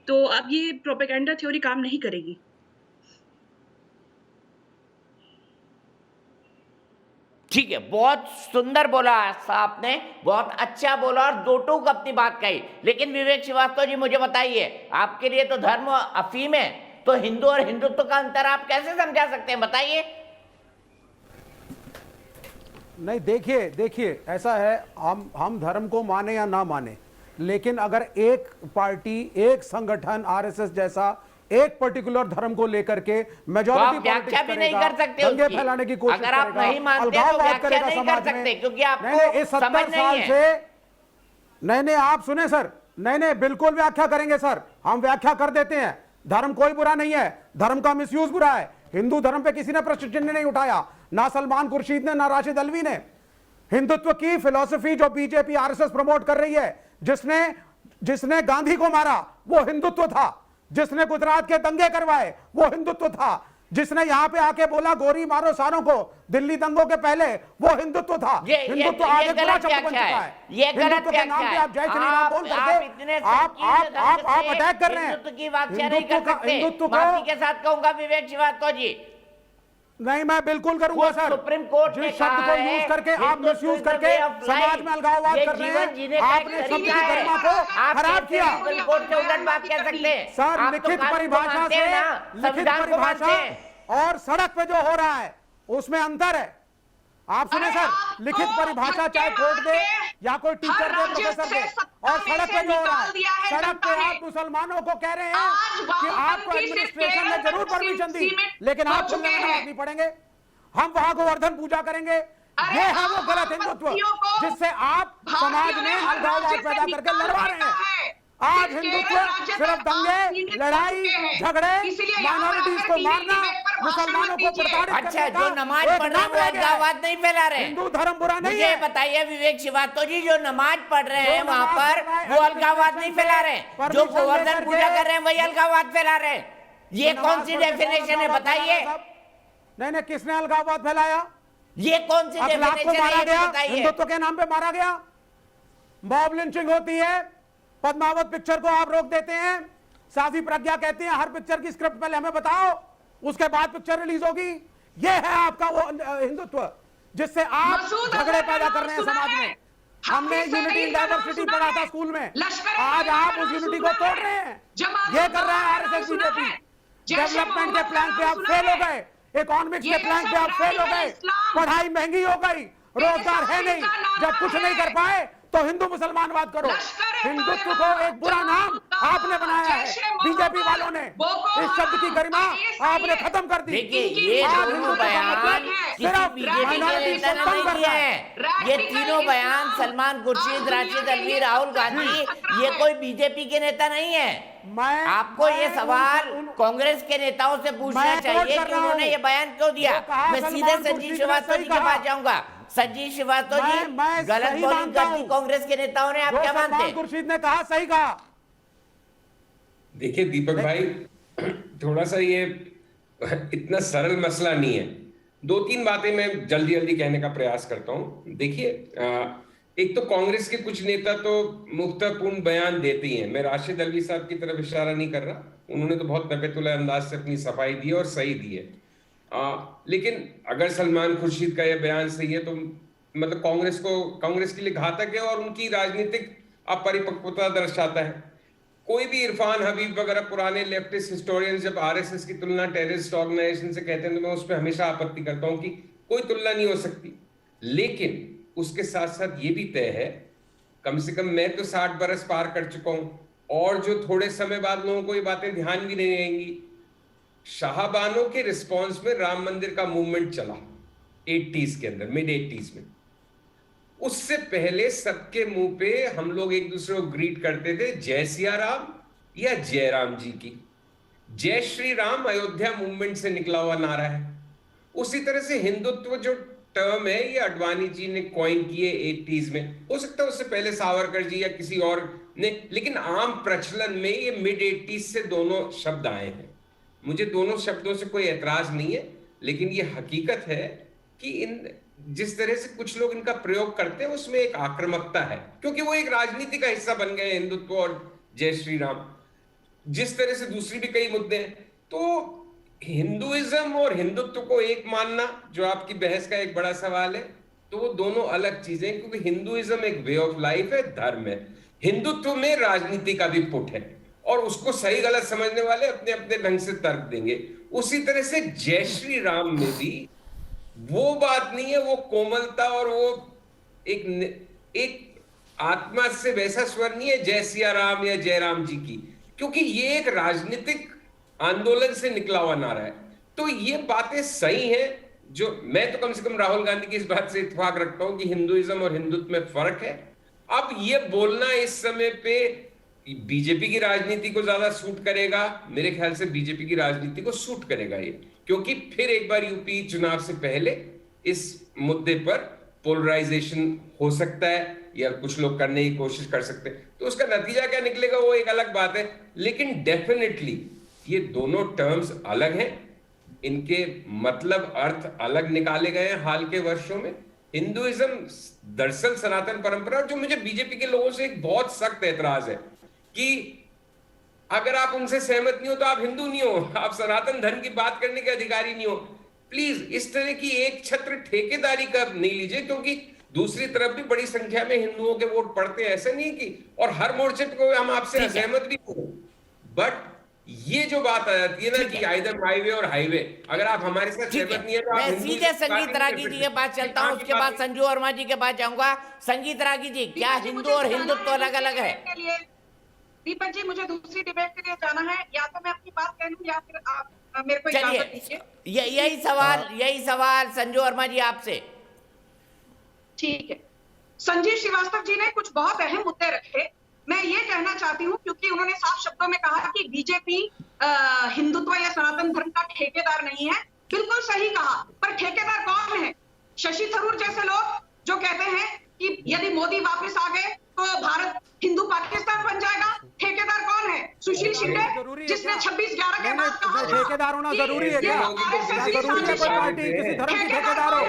L: तो अब ये प्रोपेगेंडा थ्योरी काम नहीं करेगी।
A: ठीक है, बहुत सुंदर बोला आपने, बहुत अच्छा बोला और दो टूक अपनी बात कही। लेकिन विवेक श्रीवास्तव जी मुझे बताइए, आपके लिए तो धर्म अफीम है, तो हिंदू और हिंदुत्व का अंतर आप कैसे समझा सकते हैं, बताइए।
J: नहीं, देखिए ऐसा है, हम धर्म को माने या ना माने, लेकिन अगर एक पार्टी, एक संगठन आरएसएस जैसा एक पर्टिकुलर धर्म को लेकर के मेजॉरिटी
A: व्याख्या भी नहीं कर सकते
J: दंगे फैलाने की कोशिश
A: अगर आप नहीं मानते तो व्याख्या नहीं कर सकते, क्योंकि आपको
J: इस 70 साल से नहीं, आप सुने सर, नहीं, बिल्कुल व्याख्या करेंगे सर, हम व्याख्या कर देते हैं। धर्म कोई बुरा नहीं है, धर्म का मिसयूज बुरा है। हिंदू धर्म पे किसी ने प्रश्न चिन्ह नहीं उठाया, ना सलमान खुर्शीद ने, ना राशिद अल्वी ने। हिंदुत्व की फिलॉसफी जो बीजेपी आरएसएस प्रमोट कर रही है, जिसने गांधी को मारा वो हिंदुत्व था, जिसने गुजरात के दंगे करवाए वो हिंदुत्व था, जिसने यहां पे आके बोला गोरी मारो सारों को दिल्ली दंगों के पहले, वो हिंदुत्व था। हिंदुत्व आज एक बुरा शब्द बन चुका है।
A: ये गलत
J: के नाम पे आप जय श्री राम बोल करके आप अटैक कर रहे हैं।
A: हिंदुत्व की व्याख्या नहीं कर सकते, माफी के साथ कहूंगा विवेक श्रीवास्तव जी।
J: नहीं, मैं बिल्कुल करूंगा सर।
A: सुप्रीम कोर्ट ने
J: जिस शब्द को यूज करके आप मिसयूज करके समाज में अलगाववाद कर रहे हैं, आपने शब्द की गरिमा को खराब किया।
A: सुप्रीम कोर्ट से उलट बात कह सकते हैं
J: सर। लिखित परिभाषा से, लिखित परिभाषा और सड़क पे जो हो रहा है उसमें अंतर है। आप सुने सर, लिखित परिभाषा चाहे कोर्ट दे या कोई टीचर दे, प्रोफेसर दे, और सड़क पे जो हो रहा है, सड़क पे आप मुसलमानों को कह रहे हैं कि आपको एडमिनिस्ट्रेशन ने जरूर परमिशन दी, लेकिन आप खुले में नमाज नहीं पढ़ेंगे, हम वहां गोवर्धन पूजा करेंगे। ये है वो गलत हिंदुत्व जिससे आप समाज में अलगाववाद पैदा करके लड़वा रहे हैं। आज हिंदुत्व सिर्फ दंगे, लड़ाई, झगड़े, माइनॉरिटीज को मारना, मुसलमानों को प्रताड़ित करना।
A: अच्छा, जो नमाज पढ़ रहे हैं वो अलगाववाद नहीं फैला रहे।
J: हिंदू धर्म बुरा नहीं है।
A: मुझे बताइए विवेक श्रीवास्तव जी, जो नमाज पढ़ रहे हैं वहां पर वो अलगाववाद नहीं फैला रहे, जो गोवर्धन पूजा कर रहे हैं वही अलगाववाद फैला रहे। ये कौन सी डेफिनेशन है बताइए?
J: नहीं, किसने अलगाववाद फैलाया?
A: ये कौन सी डेफिनेशन है बताइए?
J: हिंदुत्व के नाम पे मारा गया, मॉब लिंचिंग होती है, पद्मावत पिक्चर को आप रोक देते हैं, साफी प्रज्ञा कहती हैं हर पिक्चर की स्क्रिप्ट पहले हमें बताओ, उसके बाद पिक्चर रिलीज होगी। ये है आपका वो हिंदुत्व जिससे आप झगड़े पैदा कर रहे हैं समाज में। हमने यूनिटी इन डाइवर्सिटी पढ़ा था स्कूल में, आज आप उस यूनिटी को तोड़ रहे हैं। ये कर रहे हैं आरएसएस बीजेपी। डेवलपमेंट के प्लान पे आप फेल हो गए, इकोनॉमिक्स के प्लान पे आप फेल हो गए, पढ़ाई महंगी हो गई, रोजगार है नहीं। जब कुछ नहीं कर पाए तो हिंदू मुसलमानवाद करो। हिंदुत्व को एक बुरा नाम आपने बनाया है, बीजेपी वालों ने। इस शब्द की गरिमा आपने खत्म कर दी।
A: देखिए, ये दोनों बयान किसी बीजेपी के नेता ने नहीं दिए हैं। ये तीनों बयान सलमान खुर्शीद, राशिद अल्वी, राहुल गांधी, ये कोई बीजेपी के नेता नहीं है। आपको ये सवाल कांग्रेस के नेताओं से पूछना चाहिए कि उन्होंने ये बयान क्यों दिया। मैं सीधे संजीव श्रीवास्तव जी के पास जाऊंगा। संजीव श्रीवास्तव जी, गलत बॉलिंग करती कांग्रेस के नेताओं ने, आप क्या मानते हैं?
J: खुर्शीद ने कहा सही कहा।
M: देखिए दीपक भाई, थोड़ा सा ये इतना सरल मसला नहीं है। दो तीन बातें मैं जल्दी जल्दी कहने का प्रयास करता हूं। देखिए, एक तो कांग्रेस के कुछ नेता तो मुफ्तपूर्ण बयान देते ही हैं। मैं राशिद अल्वी साहब की तरफ इशारा नहीं कर रहा, उन्होंने तो बहुत नबेतुल्लाह अंदाज से अपनी सफाई दी और सही दी है। लेकिन अगर सलमान खुर्शीद का यह बयान सही है तो मतलब कांग्रेस के लिए घातक है और उनकी राजनीतिक अपरिपक्वता दर्शाता है। कोई भी इरफान हबीब वगैरह पुराने लेफ्टिस्ट हिस्टोरियंस जब आरएसएस की तुलना टेररिस्ट ऑर्गेनाइजेशन से कहते हैं तो मैं उस पर हमेशा आपत्ति करता हूं कि कोई तुलना नहीं हो सकती। लेकिन उसके साथ साथ ये भी तय है, कम से कम मैं तो 60 बरस पार कर चुका हूं, और जो थोड़े समय बाद लोगों को ये बातें ध्यान भी नहीं रहेंगी, शाहबानों के रिस्पांस में राम मंदिर का मूवमेंट चला 80s के अंदर, मिड 80s में। उससे पहले सबके मुंह पे हम लोग एक दूसरे को ग्रीट करते थे जय सिया राम या जय राम जी की। जय श्री राम अयोध्या मूवमेंट से निकला हुआ नारा है। उसी तरह से हिंदुत्व जो टर्म है ये अडवाणी जी ने कॉइन किए 80s में, हो सकता है उससे पहले सावरकर जी या किसी और ने, लेकिन आम प्रचलन में ये मिड 80s से दोनों शब्द आए हैं। मुझे दोनों शब्दों से कोई एतराज नहीं है, लेकिन ये हकीकत है कि इन जिस तरह से कुछ लोग इनका प्रयोग करते हैं उसमें एक आक्रामकता है, क्योंकि वो एक राजनीति का हिस्सा बन गए हिंदुत्व और जय श्री राम। जिस तरह से दूसरी भी कई मुद्दे हैं, तो हिंदुइज्म और हिंदुत्व को एक मानना जो आपकी बहस का एक बड़ा सवाल है, तो वो दोनों अलग चीजें, क्योंकि हिंदुइज्म एक वे ऑफ लाइफ है, धर्म है। हिंदुत्व में राजनीति का भी पुट है और उसको सही गलत समझने वाले अपने अपने ढंग से तर्क देंगे। उसी तरह से जय श्री राम में भी वो बात नहीं है, वो कोमलता और वो एक आत्मा से वैसा स्वर नहीं है जय सिया राम या जय राम जी की, क्योंकि ये एक राजनीतिक आंदोलन से निकला हुआ नारा है। तो ये बातें सही हैं, जो मैं तो कम से कम राहुल गांधी की इस बात से इत्तेफाक रखता हूं कि हिंदुइज्म और हिंदुत्व में फर्क है। अब ये बोलना इस समय पे बीजेपी की राजनीति को ज्यादा सूट करेगा, मेरे ख्याल से बीजेपी की राजनीति को सूट करेगा ये, क्योंकि फिर एक बार यूपी चुनाव से पहले इस मुद्दे पर पोलराइजेशन हो सकता है या कुछ लोग करने की कोशिश कर सकते हैं। तो उसका नतीजा क्या निकलेगा वो एक अलग बात है, लेकिन डेफिनेटली ये दोनों टर्म्स अलग हैं, इनके मतलब अर्थ अलग निकाले गए हैं हाल के वर्षों में। हिंदुइज्म दरअसल सनातन परंपरा, जो मुझे बीजेपी के लोगों से एक बहुत सख्त एतराज है कि अगर आप उनसे सहमत नहीं हो तो आप हिंदू नहीं हो, आप सनातन धर्म की बात करने के अधिकारी नहीं हो। प्लीज इस तरह की एक छत्र ठेकेदारी का नहीं लीजिए, क्योंकि दूसरी तरफ भी बड़ी संख्या में हिंदुओं के वोट पड़ते हैं, ऐसा नहीं कि, और हर मोर्चे पे हम आपसे असहमत भी हो, बट ये जो बात आ जाती है ना कि आइदर माई वे और हाईवे, अगर आप हमारे साथ सहमत नहीं है तो
A: मैं सीधे संगीत रागी जी के पास चलता हूँ, उसके बाद संजू वर्मा जी के पास जाऊंगा। संगीत रागी जी, क्या हिंदू और हिंदुत्व अलग अलग है?
K: दीपक जी, मुझे दूसरी डिबेट के लिए जाना है, या तो मैं अपनी बात कह लूं या फिर आप मेरे को इजाजत दीजिए।
A: यही सवाल संजू वर्मा जी आपसे।
K: ठीक है, संजीव श्रीवास्तव जी ने कुछ बहुत अहम मुद्दे रखे। मैं ये कहना चाहती हूँ, क्योंकि उन्होंने साफ शब्दों में कहा कि बीजेपी हिंदुत्व या सनातन धर्म का ठेकेदार नहीं है। बिल्कुल सही कहा, पर ठेकेदार कौन है? शशि थरूर जैसे लोग जो कहते हैं कि यदि मोदी वापस आ गए तो भारत हिंदू पाकिस्तान बन जाएगा। ठेकेदार कौन है? सुशील शिंदे, जिसने 26/11 के बाद कहा
J: ठेकेदार होना जरूरी है क्या? जरूरी है कोई पार्टी किसी धर्म की ठेकेदार हो?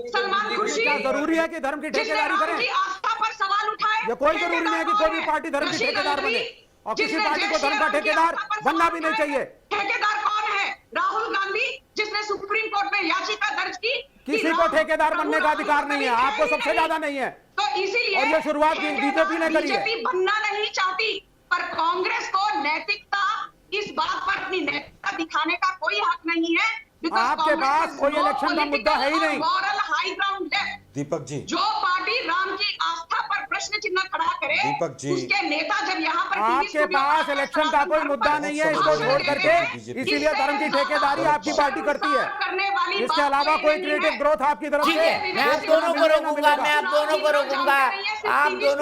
K: सलमान खुर्शीद,
J: क्या जरूरी है कि धर्म की ठेकेदारी करें?
K: आस्था पर सवाल उठाए।
J: ये कोई जरूरी नहीं है कि कोई भी पार्टी धर्म की ठेकेदार बने, और किसी पार्टी को धर्म का ठेकेदार बनना भी नहीं चाहिए।
K: ठेकेदार कौन है? राहुल गांधी, जिसने सुप्रीम कोर्ट में याचिका दर्ज की।
J: किसी को ठेकेदार बनने का अधिकार नहीं है, आपको सबसे ज्यादा नहीं है,
K: तो इसीलिए
J: और ये शुरुआत बीजेपी ने करी है।
K: बीजेपी बनना नहीं चाहती, पर कांग्रेस को नैतिकता, इस बात पर अपनी नैतिकता दिखाने का कोई हक नहीं है।
J: आपके पास कोई इलेक्शन का मुद्दा है ही नहीं।
K: Moral high ground left.
I: Deepak ji,
K: जो पार्टी राम की आस्था पर प्रश्न चिन्ह खड़ा करे,
I: दीपक जी,
K: उसके नेता जब यहाँ पर
J: आपके पास इलेक्शन का कोई मुद्दा नहीं है, इसको छोड़ करके इसीलिए धर्म की ठेकेदारी आपकी पार्टी करती है। इसके अलावा कोई क्रिएटिव ग्रोथ आपकी तरफ से।
A: मैं आप दोनों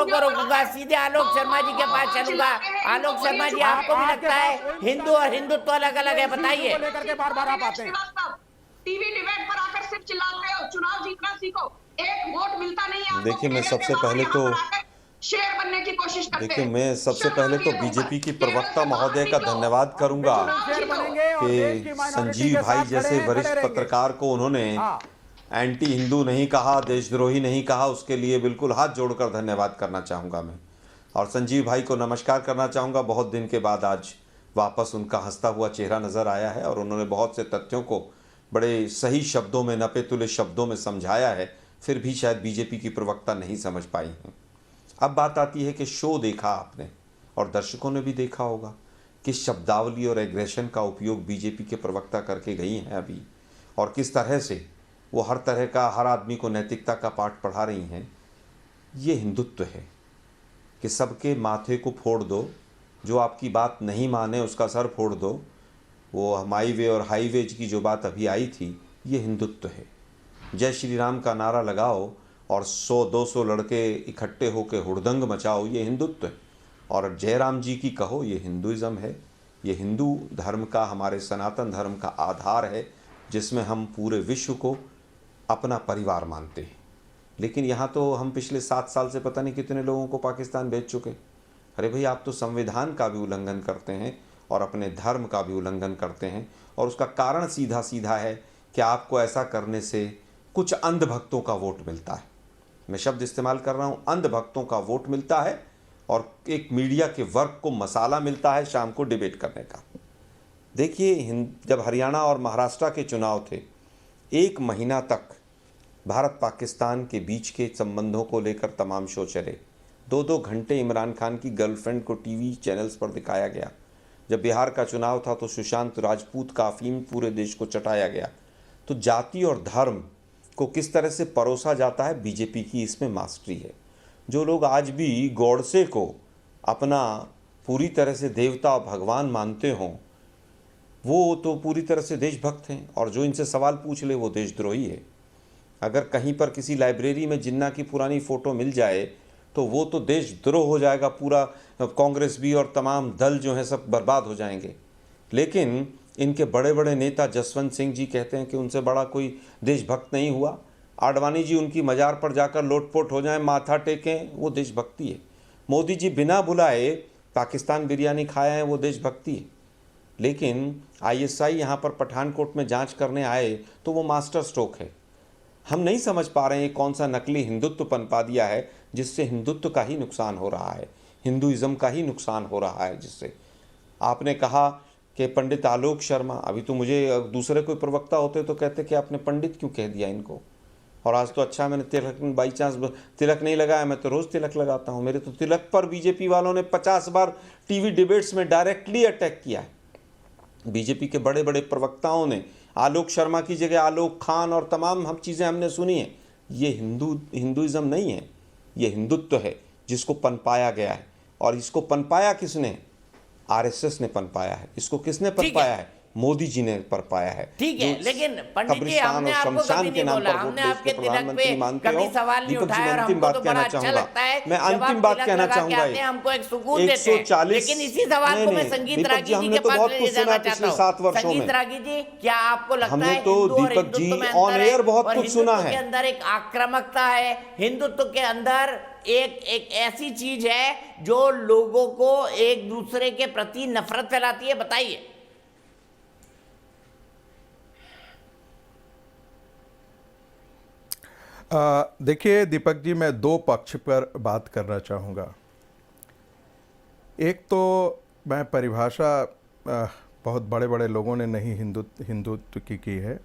A: को रोकूंगा, सीधे आलोक शर्मा जी के पास चलूंगा। आलोक शर्मा जी, आपको भी लगता है हिंदू और हिंदुत्व अलग अलग है? बताइए।
J: लेकर के बार बार आप आते हैं,
K: टीवी डिबेट पर आकर सिर्फ चिल्लाते हो। चुनाव जीतना सीखो, एक वोट मिलता नहीं है।
I: देखिए, मैं सबसे पहले तो
K: शेयर बनने की कोशिश करते हैं।
I: देखिए, मैं सबसे पहले तो बीजेपी की प्रवक्ता महोदय का धन्यवाद करूंगा कि संजीव भाई जैसे वरिष्ठ पत्रकार को उन्होंने एंटी हिंदू नहीं कहा, देशद्रोही नहीं कहा, उसके लिए बिल्कुल हाथ जोड़कर धन्यवाद करना चाहूँगा मैं। और संजीव भाई को नमस्कार करना चाहूँगा। बहुत दिन के बाद आज वापस उनका हंसता हुआ चेहरा नज़र आया है और उन्होंने बहुत से तथ्यों को बड़े सही शब्दों में, नपे तुले शब्दों में समझाया है, फिर भी शायद बीजेपी की प्रवक्ता नहीं समझ पाई हैं। अब बात आती है कि शो देखा आपने और दर्शकों ने भी देखा होगा किस शब्दावली और एग्रेशन का उपयोग बीजेपी के प्रवक्ता करके गई हैं अभी, और किस तरह से वो हर तरह का, हर आदमी को नैतिकता का पाठ पढ़ा रही हैं। ये हिंदुत्व है कि सबके माथे को फोड़ दो जो आपकी बात नहीं माने उसका सर फोड़ दो, वो माई वे और हाईवे की जो बात अभी आई थी, ये हिंदुत्व है। जय श्री राम का नारा लगाओ और 100-200 लड़के इकट्ठे होकर हुड़दंग मचाओ, ये हिंदुत्व है। और जयराम जी की कहो, ये हिंदुइज्म है। ये हिंदू धर्म का, हमारे सनातन धर्म का आधार है, जिसमें हम पूरे विश्व को अपना परिवार मानते हैं। लेकिन यहाँ तो हम पिछले 7 साल से पता नहीं कितने लोगों को पाकिस्तान भेज चुके। अरे भाई, आप तो संविधान का भी उल्लंघन करते हैं और अपने धर्म का भी उल्लंघन करते हैं। और उसका कारण सीधा सीधा है कि आपको ऐसा करने से कुछ अंधभक्तों का वोट मिलता है। मैं शब्द इस्तेमाल कर रहा हूँ, अंधभक्तों का वोट मिलता है और एक मीडिया के वर्ग को मसाला मिलता है शाम को डिबेट करने का। देखिए, जब हरियाणा और महाराष्ट्र के चुनाव थे, 1 महीना तक भारत पाकिस्तान के बीच के संबंधों को लेकर तमाम शो चले। 2-2 घंटे इमरान खान की गर्लफ्रेंड को टीवी चैनल्स पर दिखाया गया। जब बिहार का चुनाव था तो सुशांत राजपूत का अफीम पूरे देश को चटाया गया। तो जाति और धर्म को किस तरह से परोसा जाता है, बीजेपी की इसमें मास्टरी है। जो लोग आज भी गॉडसे को अपना पूरी तरह से देवता और भगवान मानते हों, वो तो पूरी तरह से देशभक्त हैं, और जो इनसे सवाल पूछ ले वो देशद्रोही है। अगर कहीं पर किसी लाइब्रेरी में जिन्ना की पुरानी फ़ोटो मिल जाए तो वो तो देशद्रोह हो जाएगा, पूरा कांग्रेस भी और तमाम दल जो हैं सब बर्बाद हो जाएंगे। लेकिन इनके बड़े बड़े नेता जसवंत सिंह जी कहते हैं कि उनसे बड़ा कोई देशभक्त नहीं हुआ। आडवाणी जी उनकी मज़ार पर जाकर लोटपोट हो जाएं, माथा टेकें, वो देशभक्ति है। मोदी जी बिना बुलाए पाकिस्तान बिरयानी खाए हैं, वो देशभक्ति है। लेकिन ISI यहाँ पर पठानकोट में जांच करने आए तो वो मास्टर स्ट्रोक है। हम नहीं समझ पा रहे हैं कौन सा नकली हिंदुत्व पनपा दिया है, जिससे हिंदुत्व का ही नुकसान हो रहा है, हिंदुइज्म का ही नुकसान हो रहा है। जिससे आपने कहा कि पंडित आलोक शर्मा, अभी तो मुझे दूसरे कोई प्रवक्ता होते तो कहते कि आपने पंडित क्यों कह दिया इनको। और आज तो अच्छा, मैंने तिलक बाई चांस तिलक नहीं लगाया, मैं तो रोज़ तिलक लगाता हूँ। मेरे तो तिलक पर बीजेपी वालों ने 50 बार टीवी डिबेट्स में डायरेक्टली अटैक किया है। बीजेपी के बड़े बड़े प्रवक्ताओं ने आलोक शर्मा की जगह आलोक खान और तमाम हम चीज़ें हमने सुनी हैं। ये हिंदुइज्म नहीं है, ये हिंदुत्व है जिसको पनपाया गया है। और इसको पनपाया किसने? RSS ने पनपाया है। इसको किसने पनपाया है? मोदी जी ने पनपाया है।
A: ठीक है, लेकिन पंडित जी, हमने आपको कभी नहीं बोला, हमने आपके तिलक पे कभी सवाल नहीं उठाया, और हमको तो बड़ा अच्छा लगता है।
I: मैं अंतिम बात कहना चाहूंगा,
A: हमको एक सुकून देते हैं। लेकिन इसी सवाल को मैं संगीत रागी जी के पास ले जाना चाहता हूँ। संगीत रागी जी, क्या आपको लगता है
I: दीपक जी ऑन एयर बहुत कुछ सुना है,
A: के अंदर एक आक्रामकता है, हिंदुत्व के अंदर एक ऐसी चीज है जो लोगों को एक दूसरे के प्रति नफरत फैलाती है? बताइए।
N: देखिए दीपक जी, मैं 2 पक्ष पर बात करना चाहूँगा। एक तो मैं परिभाषा बहुत बड़े बड़े लोगों ने नहीं हिंदुत्व की है,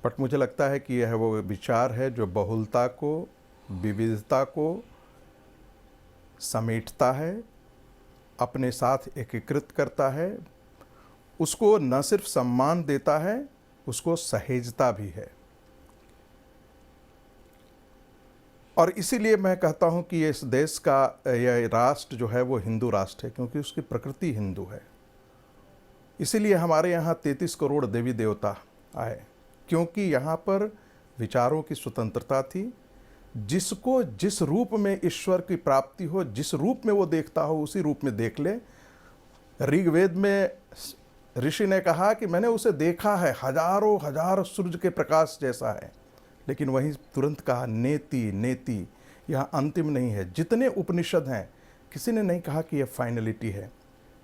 N: बट मुझे लगता है कि यह वो विचार है जो बहुलता को, विविधता को समेटता है, अपने साथ एकीकृत करता है, उसको न सिर्फ सम्मान देता है, उसको सहेजता भी है। और इसीलिए मैं कहता हूं कि इस देश का यह राष्ट्र जो है वो हिंदू राष्ट्र है, क्योंकि उसकी प्रकृति हिंदू है। इसीलिए हमारे यहाँ 33 करोड़ देवी देवता आए, क्योंकि यहाँ पर विचारों की स्वतंत्रता थी। जिसको जिस रूप में ईश्वर की प्राप्ति हो, जिस रूप में वो देखता हो, उसी रूप में देख ले। ऋग्वेद में ऋषि ने कहा कि मैंने उसे देखा है, हजारों हजार सूर्य के प्रकाश जैसा है। लेकिन वहीं तुरंत कहा नेति नेति, यह अंतिम नहीं है। जितने उपनिषद हैं, किसी ने नहीं कहा कि यह फाइनलिटी है।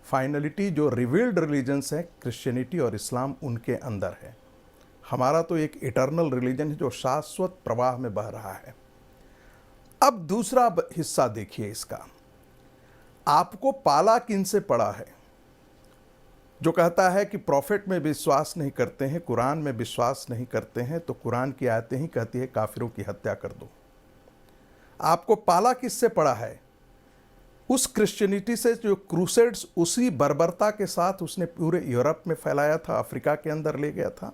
N: फाइनलिटी जो रिवील्ड रिलीजन्स हैं, क्रिश्चियनिटी और इस्लाम, उनके अंदर है। हमारा तो एक इटर्नल रिलीजन है जो शाश्वत प्रवाह में बह रहा है। अब दूसरा हिस्सा देखिए इसका, आपको पाला किन से पड़ा है? जो कहता है कि प्रॉफिट में विश्वास नहीं करते हैं, कुरान में विश्वास नहीं करते हैं, तो कुरान की आयतें ही कहती है काफिरों की हत्या कर दो। आपको पाला किससे पड़ा है? उस क्रिश्चियनिटी से जो क्रूसेड्स उसी बर्बरता के साथ उसने पूरे यूरोप में फैलाया था, अफ्रीका के अंदर ले गया था।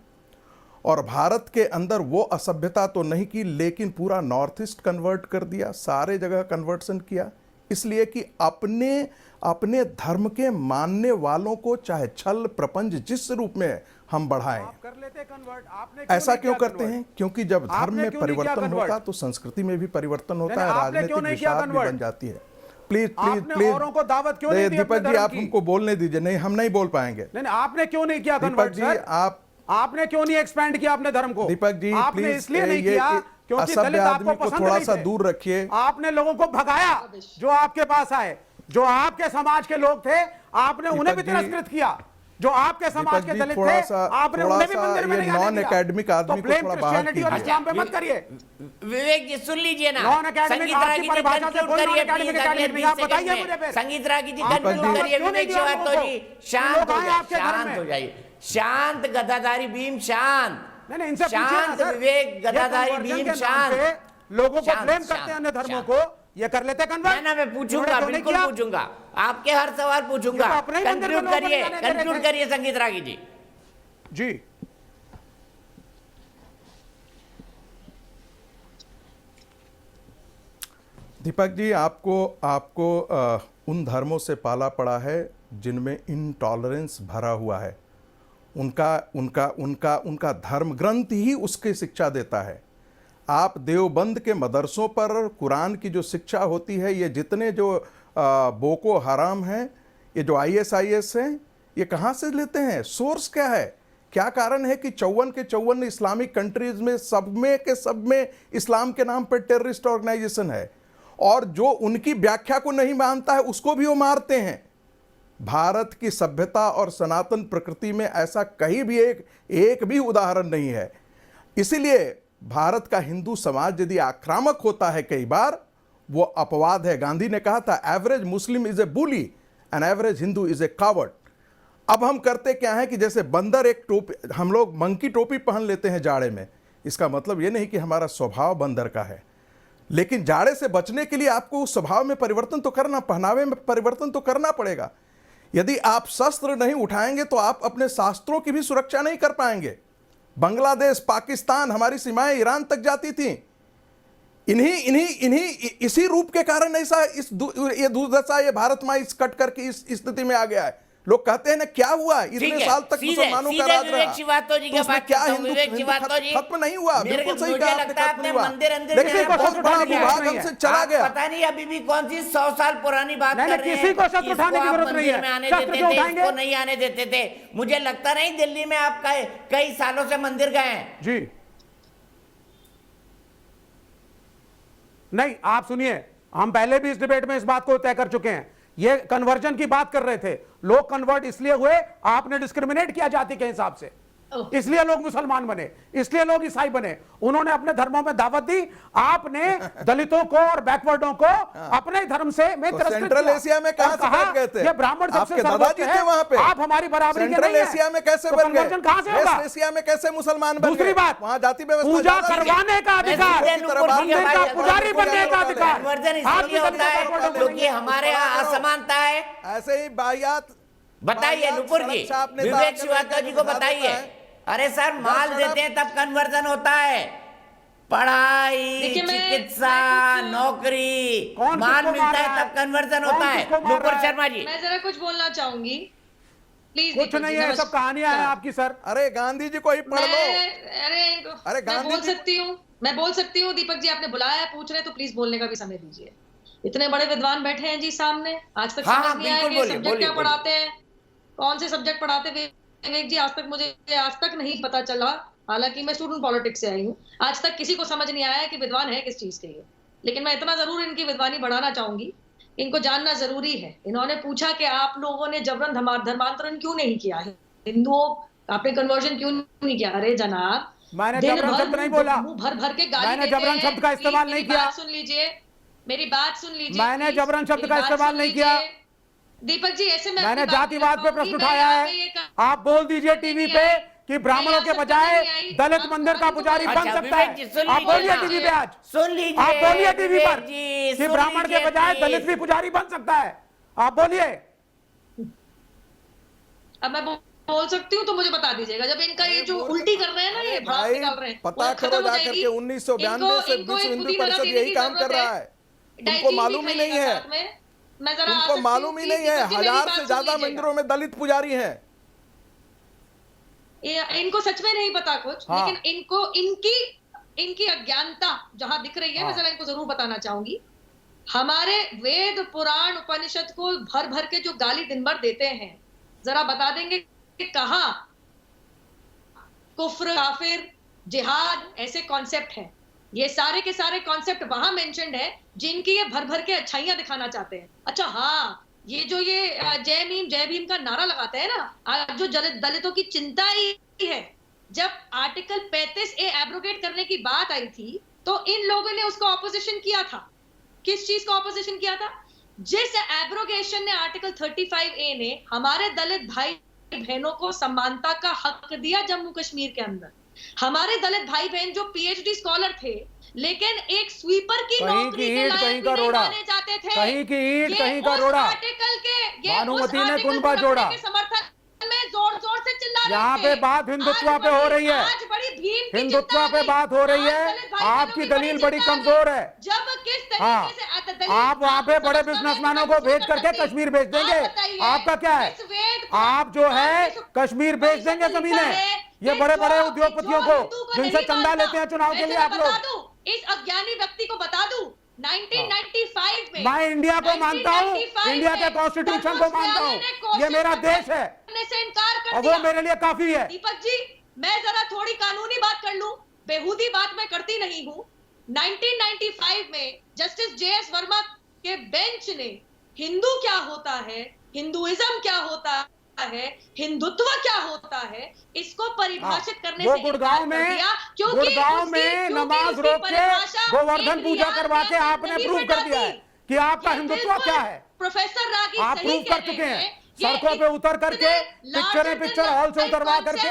N: और भारत के अंदर वो असभ्यता तो नहीं की, लेकिन पूरा नॉर्थ ईस्ट कन्वर्ट कर दिया, सारे जगह कन्वर्सन किया, इसलिए कि अपने अपने धर्म के मानने वालों को चाहे छल प्रपंच जिस रूप में हम बढ़ाएं।
J: कर लेते कन्वर्ट, आपने
N: ऐसा क्यों करते हैं? क्योंकि जब धर्म में परिवर्तन होता तो संस्कृति में भी परिवर्तन होता है, राजनीतिक विचार भी बन जाती है। प्लीज प्लीज प्लीज
J: औरों को दावत क्यों नहीं दी?
N: दीपक जी आप हमको बोलने दीजिए। नहीं, हम नहीं बोल पाएंगे।
J: नहीं, आपने क्यों नहीं किया कन्वर्ट?
N: दीपक जी
J: आपने क्यों नहीं एक्सपेंड किया अपने धर्म को?
N: दीपक जी
J: आपने
N: प्लीज
J: इसलिए नहीं किया क्योंकि दलित आपको पसंद
N: थोड़ा
J: नहीं
N: सा
J: थे।
N: दूर रखिए।
J: आपने लोगों को भगाया जो आपके पास आए, जो आपके समाज के लोग थे, आपने उन्हें भी तिरस्कृत किया। जो आपके समाज के दलित थे, आपने उन्हें भी मंदिर में नहीं आने दिया।
N: नॉन एकेडमिक आदमी को थोड़ा बाहर कीजिए।
J: और इस्लाम पे मत करिए।
A: विवेक जी सुन लीजिए ना,
J: नॉन एकेडमिक आपकी परिभाषा से कोई नॉन एकेडमिक एकेडमिक आप बताइए मुझे फिर।
A: संगीत रागी जी कंक्लूड करिए। विवेक श्रीवास्तव जी शांत हो जाइए, शांत हो जाइए, शांत गदाधारी भीम शांत,
J: नहीं इनसे
A: शांत विवेक गदाधारी भीम शांत।
J: लोगों को ब्लेम करते हैं अन्य धर्मों को, ये कर लेते कन्वर्ट।
A: मैं पूछूंगा, बिल्कुल पूछूंगा, आपके हर सवाल पूछूंगा। कंक्लूड करिए, कंक्लूड करिए संगीत रागी जी।
J: जी
N: दीपक जी आपको उन धर्मों से पाला पड़ा है जिनमें इनटॉलरेंस भरा हुआ है। उनका धर्म ग्रंथ ही उसकी शिक्षा देता है। आप देवबंद के मदरसों पर कुरान की जो शिक्षा होती है, ये जितने जो बोको हराम हैं, ये जो ISIS हैं, ये कहाँ से लेते हैं? सोर्स क्या है? क्या कारण है कि 54 के 54 इस्लामिक कंट्रीज में सब में इस्लाम के नाम पर टेररिस्ट ऑर्गेनाइजेशन है, और जो उनकी व्याख्या को नहीं मानता है उसको भी वो मारते हैं। भारत की सभ्यता और सनातन प्रकृति में ऐसा कहीं भी एक भी उदाहरण नहीं है। इसीलिए भारत का हिंदू समाज यदि आक्रामक होता है कई बार, वो अपवाद है। गांधी ने कहा था average Muslim is a bully and average Hindu is a coward. अब हम करते क्या है कि जैसे बंदर एक टोपी, हम लोग मंकी टोपी पहन लेते हैं जाड़े में। इसका मतलब ये नहीं कि हमारा स्वभाव बंदर का है, लेकिन जाड़े से बचने के लिए आपको उस स्वभाव में परिवर्तन तो करना, पहनावे में परिवर्तन तो करना पड़ेगा। यदि आप शस्त्र नहीं उठाएंगे तो आप अपने शास्त्रों की भी सुरक्षा नहीं कर पाएंगे। बांग्लादेश, पाकिस्तान, हमारी सीमाएं ईरान तक जाती थी। इसी रूप के कारण ऐसा ये दुर्दशा, ये भारत माँ इस कट करके इस स्थिति में आ गया है। लोग कहते हैं ना क्या हुआ, इतने साल तक मुसलमानों का राज रहा, तो उसमें क्या हिंदू खत्म नहीं हुआ? बिल्कुल सही कहा आपने, खत्म नहीं हुआ। लेकिन बहुत बड़ा विभाग हमसे चला गया।
A: पता नहीं अभी भी कौन सी 100 साल पुरानी बात कर रहे हैं।
J: किसी को शस्त्र उठाने की जरूरत नहीं है।
A: इसको नहीं आने देते थे। मुझे लगता नहीं दिल्ली में आप कई सालों से मंदिर गए हैं।
J: जी नहीं, आप सुनिए, हम पहले भी इस डिबेट में इस बात को तय कर चुके हैं। ये कन्वर्जन की बात कर रहे थे। लोग कन्वर्ट इसलिए हुए, आपने डिस्क्रिमिनेट किया जाति के हिसाब से, इसलिए लोग मुसलमान बने, इसलिए लोग ईसाई बने। उन्होंने अपने धर्मों में दावत दी, आपने दलितों को और बैकवर्डों को अपने धर्म से
N: सेंट्रल एशिया में कहां से बैठ गए थे?
J: ये ब्राह्मण सबसे
N: सर्वोच्च है, वहां पे
J: आप हमारी बराबरी के
N: सेंट्रल एशिया में कैसे बन गए?
J: कहां से होगा?
N: वेस्ट एशिया में कैसे मुसलमान बन गए?
J: दूसरी बात,
N: वहां जाति व्यवस्था,
J: पूजा करवाने का अधिकार, मंदिर का पुजारी बनने का अधिकार
A: होता है क्योंकि हमारे यहाँ असमानता है।
N: ऐसे ही बाहियात
A: बताइए नुपुर जी, विवेक श्रीवास्तव जी को बताइए। अरे सर, माल देते हैं तब कन्वर्जन होता है। पढ़ाई, चिकित्सा, नौकरी, माल मिलता है तब कन्वर्जन होता है। नुपुर शर्मा जी,
O: मैं जरा कुछ बोलना चाहूंगी प्लीज।
J: कुछ नहीं है, सब कहानियां हैं आपकी सर।
N: अरे गांधी जी को ही पढ़ लो।
O: अरे मैं बोल सकती हूँ दीपक जी, आपने बुलाया है, पूछ रहे तो प्लीज बोलने का भी समय दीजिए। इतने बड़े विद्वान बैठे हैं जी सामने, आज तक समझ नहीं आया कि सब्जेक्ट क्या पढ़ाते हैं, कौन से सब्जेक्ट पढ़ाते हैं विवेक जी। मुझे आज तक नहीं पता चला, हालांकि मैं स्टूडेंट पॉलिटिक्स से आई हूँ। आज तक किसी को समझ नहीं आया कि विद्वान है किस चीज के लिए। लेकिन मैं इतना जरूर इनकी विद्वानी बढ़ाना चाहूंगी, इनको जानना जरूरी है। इन्होंने पूछा कि आप लोगों ने जबरन धर्मांतरण क्यों नहीं किया है, हिंदुओं आपने कन्वर्जन क्यों नहीं किया? अरे जनाब,
J: मैंने जबरन शब्द नहीं बोला,
O: भर भर के गाली
J: मैंने जबरन शब्द का इस्तेमाल नहीं किया।
O: सुन लीजिए, मेरी बात सुन लीजिए।
J: मैंने जबरन शब्द का इस्तेमाल नहीं किया।
O: दीपक जी, ऐसे
J: मैंने जातिवाद पे प्रश्न उठाया है। आप बोल दीजिए टीवी पे कि ब्राह्मणों के बजाय दलित मंदिर का पुजारी बन सकता है। आप बोलिए टीवी पे आज,
A: सुन लीजिए,
J: आप बोलिए टीवी पर कि ब्राह्मण के बजाय दलित भी पुजारी बन सकता है। आप बोलिए।
O: अब मैं बोल सकती हूँ तो मुझे बता दीजिएगा। जब इनका ये जो उल्टी कर रहे हैं ना, ये भाग निकाल रहे हैं,
N: पता करो जाकर के 1992 से विश्व हिंदू परिषद यही काम कर रहा है, तुमको मालूम ही नहीं है।
O: मैं जरा
N: उनको मालूम ही नहीं है, 1000 से ज्यादा मंदिरों में दलित पुजारी हैं।
O: इनको सच में नहीं पता कुछ,
N: हाँ।
O: लेकिन इनकी अज्ञानता जहां दिख रही है, मैं जरा इनको जरूर बताना चाहूंगी। हमारे वेद पुराण उपनिषद को भर भर के जो गाली दिन भर देते हैं, जरा बता देंगे कि कहां कुफ्र, काफिर, जिहाद ऐसे कॉन्सेप्ट हैं? ये सारे के सारे कॉन्सेप्ट वहां मेंशन्ड है जिनकी ये भर भर के अच्छाइयां दिखाना चाहते हैं। अच्छा हाँ, ये जो ये जय भीम का नारा लगाते हैं ना, आज जो दलितों की चिंता ही है, जब आर्टिकल 35A एब्रोगेट करने की बात आई थी तो इन लोगों ने उसको ऑपोजिशन किया था। किस चीज का ऑपोजिशन किया था? जिस एब्रोगेशन ने आर्टिकल 35A ने हमारे दलित भाई बहनों को समानता का हक दिया जम्मू कश्मीर के अंदर, हमारे दलित भाई बहन जो PhD स्कॉलर थे लेकिन एक स्वीपर की नौकरी के लायक नहीं माने जाते थे,
J: कहीं की ईंट कहीं का रोड़ा,
O: आर्टिकल के
J: भानुमती ने कुनबा जोड़ा,
O: समर्थन में जोर जोर से चिल्ला रहे थे।
J: यहाँ पे बात हिंदुत्व पे हो रही है,
O: आज बड़ी भीम
J: हिंदुत्व पे बात हो रही है, आपकी दलील बड़ी कमजोर है।
O: जब किस
J: हाँ,
O: तरीके से
J: आप वहाँ पे बड़े बिजनेसमैनों को भेज करके कश्मीर भेज देंगे, आपका क्या है? आप जो है कश्मीर भेज देंगे जमीनें, ये बड़े बड़े उद्योगपतियों को जिनसे चंदा लेते हैं चुनाव के लिए आप लोग।
O: इस अज्ञानी व्यक्ति को बता दूं, 1995 में
J: मैं इंडिया को मानता हूँ, इंडिया के कॉन्स्टिट्यूशन को मानता हूँ, ये मेरा देश है
O: से इनकार कर
J: और वो मेरे लिए काफी है।
O: दीपक जी, मैं जरा थोड़ी कानूनी बात कर लूं, बेहूदी बात मैं करती नहीं हूं। 1995 में जस्टिस JS वर्मा के बेंच ने हिंदू क्या होता है, हिंदुइज्म क्या होता है, हिंदुत्व क्या होता है, इसको परिभाषित करने से
J: गुड़गांव में नमाज रोक के गोवर्धन पूजा करवा के आपने प्रूव कर दिया है कि आपका हिंदुत्व क्या है।
O: प्रोफेसर रागी
J: आप प्रूव कर चुके हैं, सड़कों पे उतर करके पिक्चर हॉल से उतरवा करके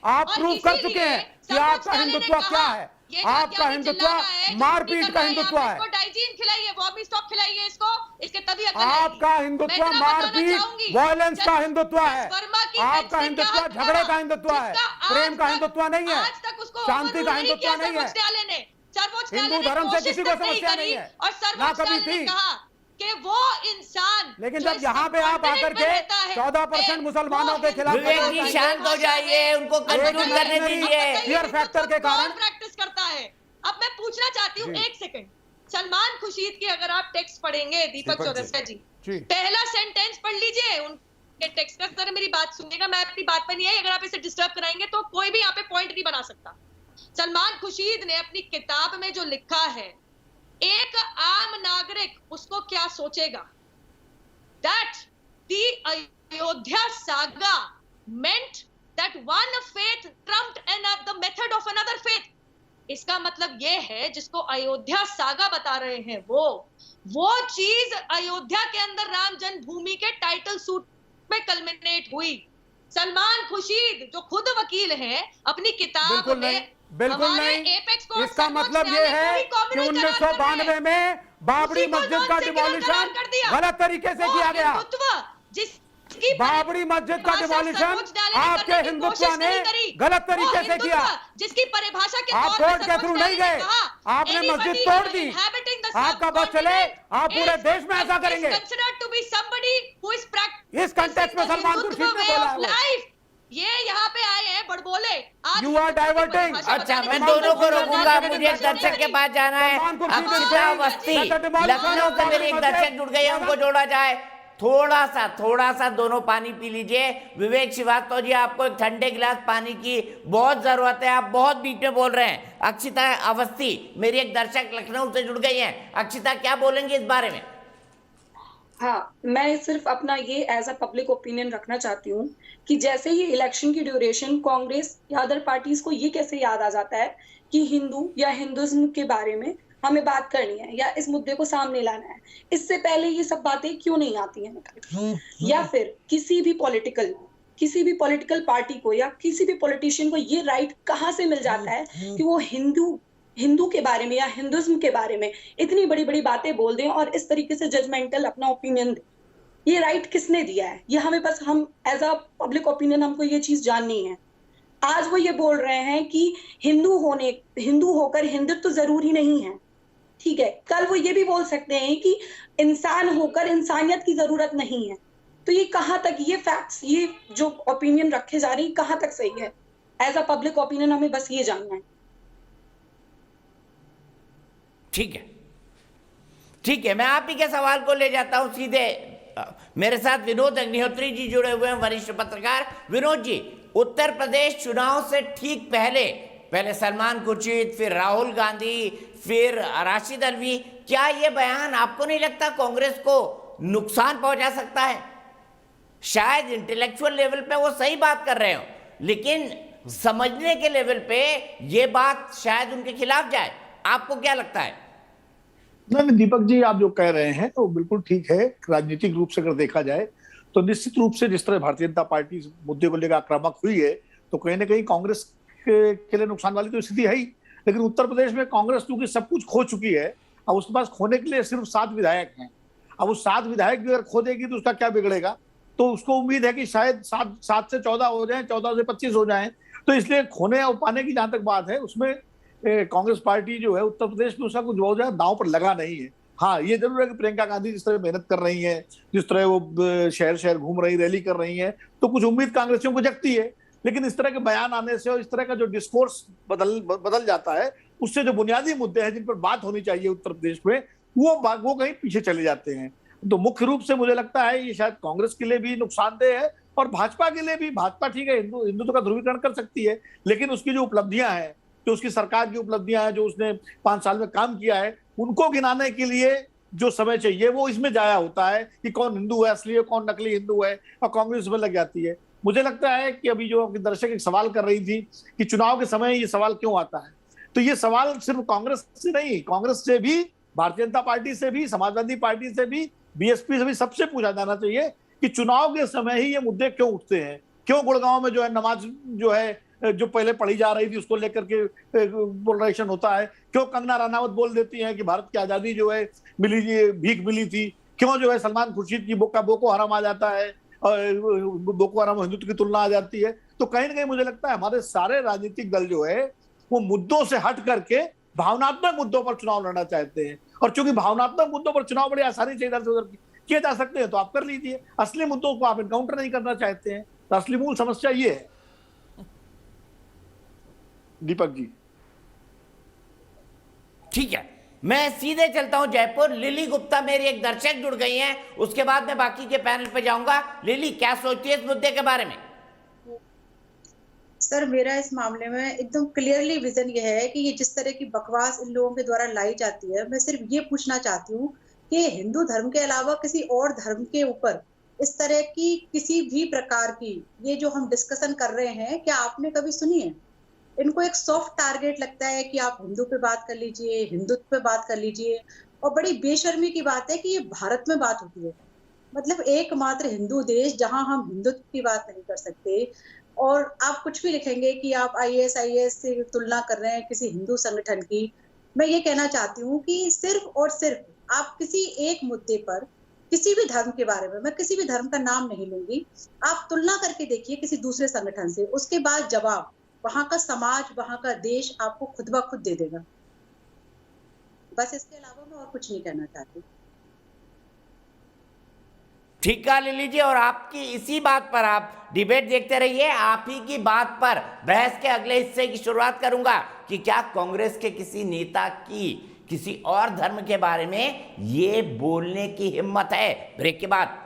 J: आप प्रूव कर चुके हैं कि आपका हिंदुत्व क्या है। आपका हिंदुत्व मारपीट का हिंदुत्व है,
O: डाइजीन खिलाइए, वॉमी स्टॉप खिलाइए इसको, इसके तभी
J: आपका हिंदुत्व मारपीट वॉयलेंस का हिंदुत्व है, आपका हिंदुत्व झगड़े का हिंदुत्व है, प्रेम का हिंदुत्व नहीं है, शांति का हिंदुत्व नहीं है। हिंदू धर्म से किसी को समस्या नहीं है, ना कभी थी
O: कि वो इंसान,
J: लेकिन जब यहाँ पे आप आकर के 14% मुसलमानों के खिलाफ
A: शांत हो जाइए, उनको कंक्लूड करने दीजिए।
J: फियर फैक्टर के कारण
O: प्रैक्टिस करता है। अब मैं पूछना चाहती हूँ, एक सेकंड, सलमान खुर्शीद की अगर आप टेक्स्ट पढ़ेंगे दीपक चौरसिया जी, पहला सेंटेंस पढ़ लीजिए उनके टेक्स्ट का, जरा मेरी बात सुनिएगा, मैं अपनी बात पे नहीं आई, अगर आप इसे डिस्टर्ब कराएंगे तो कोई भी यहाँ पे पॉइंट नहीं बना सकता। सलमान खुर्शीद ने अपनी किताब में जो लिखा है, एक आम नागरिक उसको क्या सोचेगा, that the Ayodhya saga meant that one faith trumped the method of another faith। इसका मतलब ये है, जिसको अयोध्या सागा बता रहे हैं, वो चीज अयोध्या के अंदर राम जन्मभूमि के टाइटल सूट में कल्मिनेट हुई। सलमान खुर्शीद जो खुद वकील हैं, अपनी किताब में
J: बिल्कुल नहीं, इसका मतलब ये है कि 1992 में बाबरी मस्जिद का डिमोलिशन गलत तरीके से किया गया। बाबरी मस्जिद का डिमोलिशन आपके हिंदुत्व ने गलत तरीके से किया,
O: जिसकी परिभाषा के
J: आप कोर्ट के थ्रू नहीं गए, आपने मस्जिद तोड़ दी, आपका बस चले, आप पूरे देश में ऐसा करेंगे। इस कंटेक्स्ट में सलमान खुर्शीद ने बोला है,
O: ये यहाँ पे आए हैं बड़बोले,
J: यू आर डाइवर्टिंग।
A: अच्छा, मैं दोनों को रोकूंगा, मुझे एक दर्शक के पास जाना है। अक्षिता अवस्थी लखनऊ से मेरे एक दर्शक जुड़ गए हैं, उनको जोड़ा जाए। थोड़ा सा दोनों पानी पी लीजिए। विवेक श्रीवास्तव जी, आपको एक ठंडे गिलास पानी की बहुत जरूरत है, आप बहुत बीच में बोल रहे हैं। अक्षिता अवस्थी मेरी एक दर्शक लखनऊ से जुड़ गई हैं। अक्षिता, क्या बोलेंगे इस बारे में?
P: हाँ, मैं सिर्फ अपना ये एज अ पब्लिक ओपिनियन रखना चाहती हूँ कि जैसे ही इलेक्शन की ड्यूरेशन कांग्रेस या अदर पार्टीज को ये कैसे याद आ जाता है कि हिंदू या हिंदुइज्म के बारे में हमें बात करनी है या इस मुद्दे को सामने लाना है, इससे पहले ये सब बातें क्यों नहीं आती हैं? या फिर किसी भी पॉलिटिकल पार्टी को या किसी भी पॉलिटिशियन को ये राइट कहाँ से मिल जाता है कि वो हिंदू के बारे में या हिंदुइज्म के बारे में इतनी बड़ी बड़ी बातें बोल दें और इस तरीके से जजमेंटल अपना ओपिनियन दें? ये राइट किसने दिया है? ये हमें बस, हम एज अ पब्लिक ओपिनियन हमको ये चीज जाननी है। आज वो ये बोल रहे हैं कि हिंदू होकर हिंदुत्व तो जरूरी नहीं है। ठीक है, कल वो ये भी बोल सकते हैं कि इंसान होकर इंसानियत की जरूरत नहीं है। तो ये कहाँ तक, ये फैक्ट्स, ये जो ओपिनियन रखे जा रहे हैं कहाँ तक सही है? एज अ पब्लिक ओपिनियन हमें बस ये जानना है।
A: ठीक है, ठीक है, मैं आप ही के सवाल को ले जाता हूं सीधे। मेरे साथ विनोद अग्निहोत्री जी जुड़े हुए हैं, वरिष्ठ पत्रकार। विनोद जी, उत्तर प्रदेश चुनाव से ठीक पहले सलमान खुर्शीद, फिर राहुल गांधी, फिर राशिद अल्वी, क्या ये बयान आपको नहीं लगता कांग्रेस को नुकसान पहुंचा सकता है? शायद इंटेलेक्चुअल लेवल पे वो सही बात कर रहे हो, लेकिन समझने के लेवल पे ये बात शायद उनके खिलाफ जाए। आपको क्या लगता है?
Q: नहीं, दीपक जी, आप जो कह रहे हैं तो बिल्कुल ठीक है। राजनीतिक रूप से अगर देखा जाए तो निश्चित रूप से जिस तरह भारतीय जनता पार्टी इस मुद्दे को लेकर आक्रामक हुई है, तो कहीं ना कहीं कांग्रेस के लिए नुकसान वाली तो स्थिति है ही। लेकिन उत्तर प्रदेश में कांग्रेस क्योंकि सब कुछ खो चुकी है, अब उसके पास खोने के लिए सिर्फ 7 विधायक हैं। अब उस 7 विधायक भी अगर खो देगी तो उसका क्या बिगड़ेगा? तो उसको उम्मीद है कि शायद 7 से 14 हो जाए, 14 से 25 हो जाए। तो इसलिए खोने और पाने की जहां तक बात है, उसमें कांग्रेस पार्टी जो है उत्तर प्रदेश में उसका कुछ बहुत ज्यादा दांव पर लगा नहीं है। हाँ, ये जरूर है कि प्रियंका गांधी जिस तरह मेहनत कर रही है, जिस तरह वो शहर शहर घूम रही, रैली कर रही है, तो कुछ उम्मीद कांग्रेसियों को जगती है। लेकिन इस तरह के बयान आने से और इस तरह का जो डिस्कोर्स बदल जाता है, उससे जो बुनियादी मुद्दे हैं जिन पर बात होनी चाहिए उत्तर प्रदेश में, वो कहीं पीछे चले जाते हैं। तो मुख्य रूप से मुझे लगता है ये शायद कांग्रेस के लिए भी नुकसानदेह है और भाजपा के लिए भी। भाजपा ठीक है, हिंदुत्व का ध्रुवीकरण कर सकती है, लेकिन उसकी जो उपलब्धियां हैं, जो उसकी सरकार की उपलब्धियां हैं, जो उसने 5 साल में काम किया है, उनको गिनाने के लिए जो समय चाहिए वो इसमें जाया होता है कि कौन हिंदू है असली है, कौन नकली हिंदू है, और कांग्रेस इसमें लग जाती है। मुझे लगता है कि अभी जो आपकी दर्शक एक सवाल कर रही थी कि चुनाव के समय ये सवाल क्यों आता है, तो ये सवाल सिर्फ कांग्रेस से नहीं, कांग्रेस से भी, भारतीय जनता पार्टी से भी, समाजवादी पार्टी से भी, बीएसपी से भी, सबसे पूछा जाना चाहिए कि चुनाव के समय ही ये मुद्दे क्यों उठते हैं। क्यों गुड़गांव में जो है नमाज जो है जो पहले पढ़ी जा रही थी उसको लेकर के पोलराइजेशन होता है? क्यों कंगना रनावत बोल देती है कि भारत की आजादी जो है भीख मिली थी? क्यों जो है सलमान खुर्शीद की बोको हराम आ जाता है और बोको हराम हिंदुत्व की तुलना आ जाती है? तो कहीं ना कहीं मुझे लगता है हमारे सारे राजनीतिक दल जो है वो मुद्दों से हट करके भावनात्मक मुद्दों पर चुनाव लड़ना चाहते हैं। और चूंकि भावनात्मक मुद्दों पर चुनाव बड़ी आसानी से इधर से उधर किए जा सकते हैं, तो आप कर लीजिए। असली मुद्दों को आप एनकाउंटर नहीं करना चाहते हैं, तो असली मूल समस्या ये है। दीपक जी,
A: ठीक है, मैं सीधे चलता हूं जयपुर। लिली गुप्ता मेरी एक दर्शक जुड़ गई हैं, उसके बाद मैं बाकी के पैनल पे जाऊंगा। लिली, क्या सोचती है इस मुद्दे के बारे में?
K: सर, मेरा इस मामले में एकदम क्लियरली विजन ये है कि ये जिस तरह की बकवास इन लोगों के द्वारा लाई जाती है, मैं सिर्फ ये पूछना चाहती हूँ कि हिंदू धर्म के अलावा किसी और धर्म के ऊपर इस तरह की किसी भी प्रकार की ये जो हम डिस्कशन कर रहे हैं, क्या आपने कभी सुनी है? इनको एक सॉफ्ट टारगेट लगता है कि आप हिंदू पे बात कर लीजिए, हिंदुत्व पे बात कर लीजिए, और बड़ी बेशर्मी की बात है कि ये भारत में बात होती है। मतलब एकमात्र हिंदू देश जहां हम हिंदुत्व की बात नहीं कर सकते, और आप कुछ भी लिखेंगे कि आप IAS से तुलना कर रहे हैं किसी हिंदू संगठन की। मैं ये कहना चाहती हूँ कि सिर्फ और सिर्फ आप किसी एक मुद्दे पर, किसी भी धर्म के बारे में, मैं किसी भी धर्म का नाम नहीं लूंगी, आप तुलना करके देखिए किसी दूसरे संगठन से, उसके बाद जवाब वहां का समाज, वहां का देश आपको खुद ब खुद दे देगा। बस इसके अलावा मैं और कुछ नहीं कहना चाहती।
A: ठीक है लिली जी, और आपकी इसी बात पर आप डिबेट देखते रहिए। आप ही की बात पर बहस के अगले हिस्से की शुरुआत करूंगा कि क्या कांग्रेस के किसी नेता की किसी और धर्म के बारे में ये बोलने की हिम्मत है। ब्रेक के बाद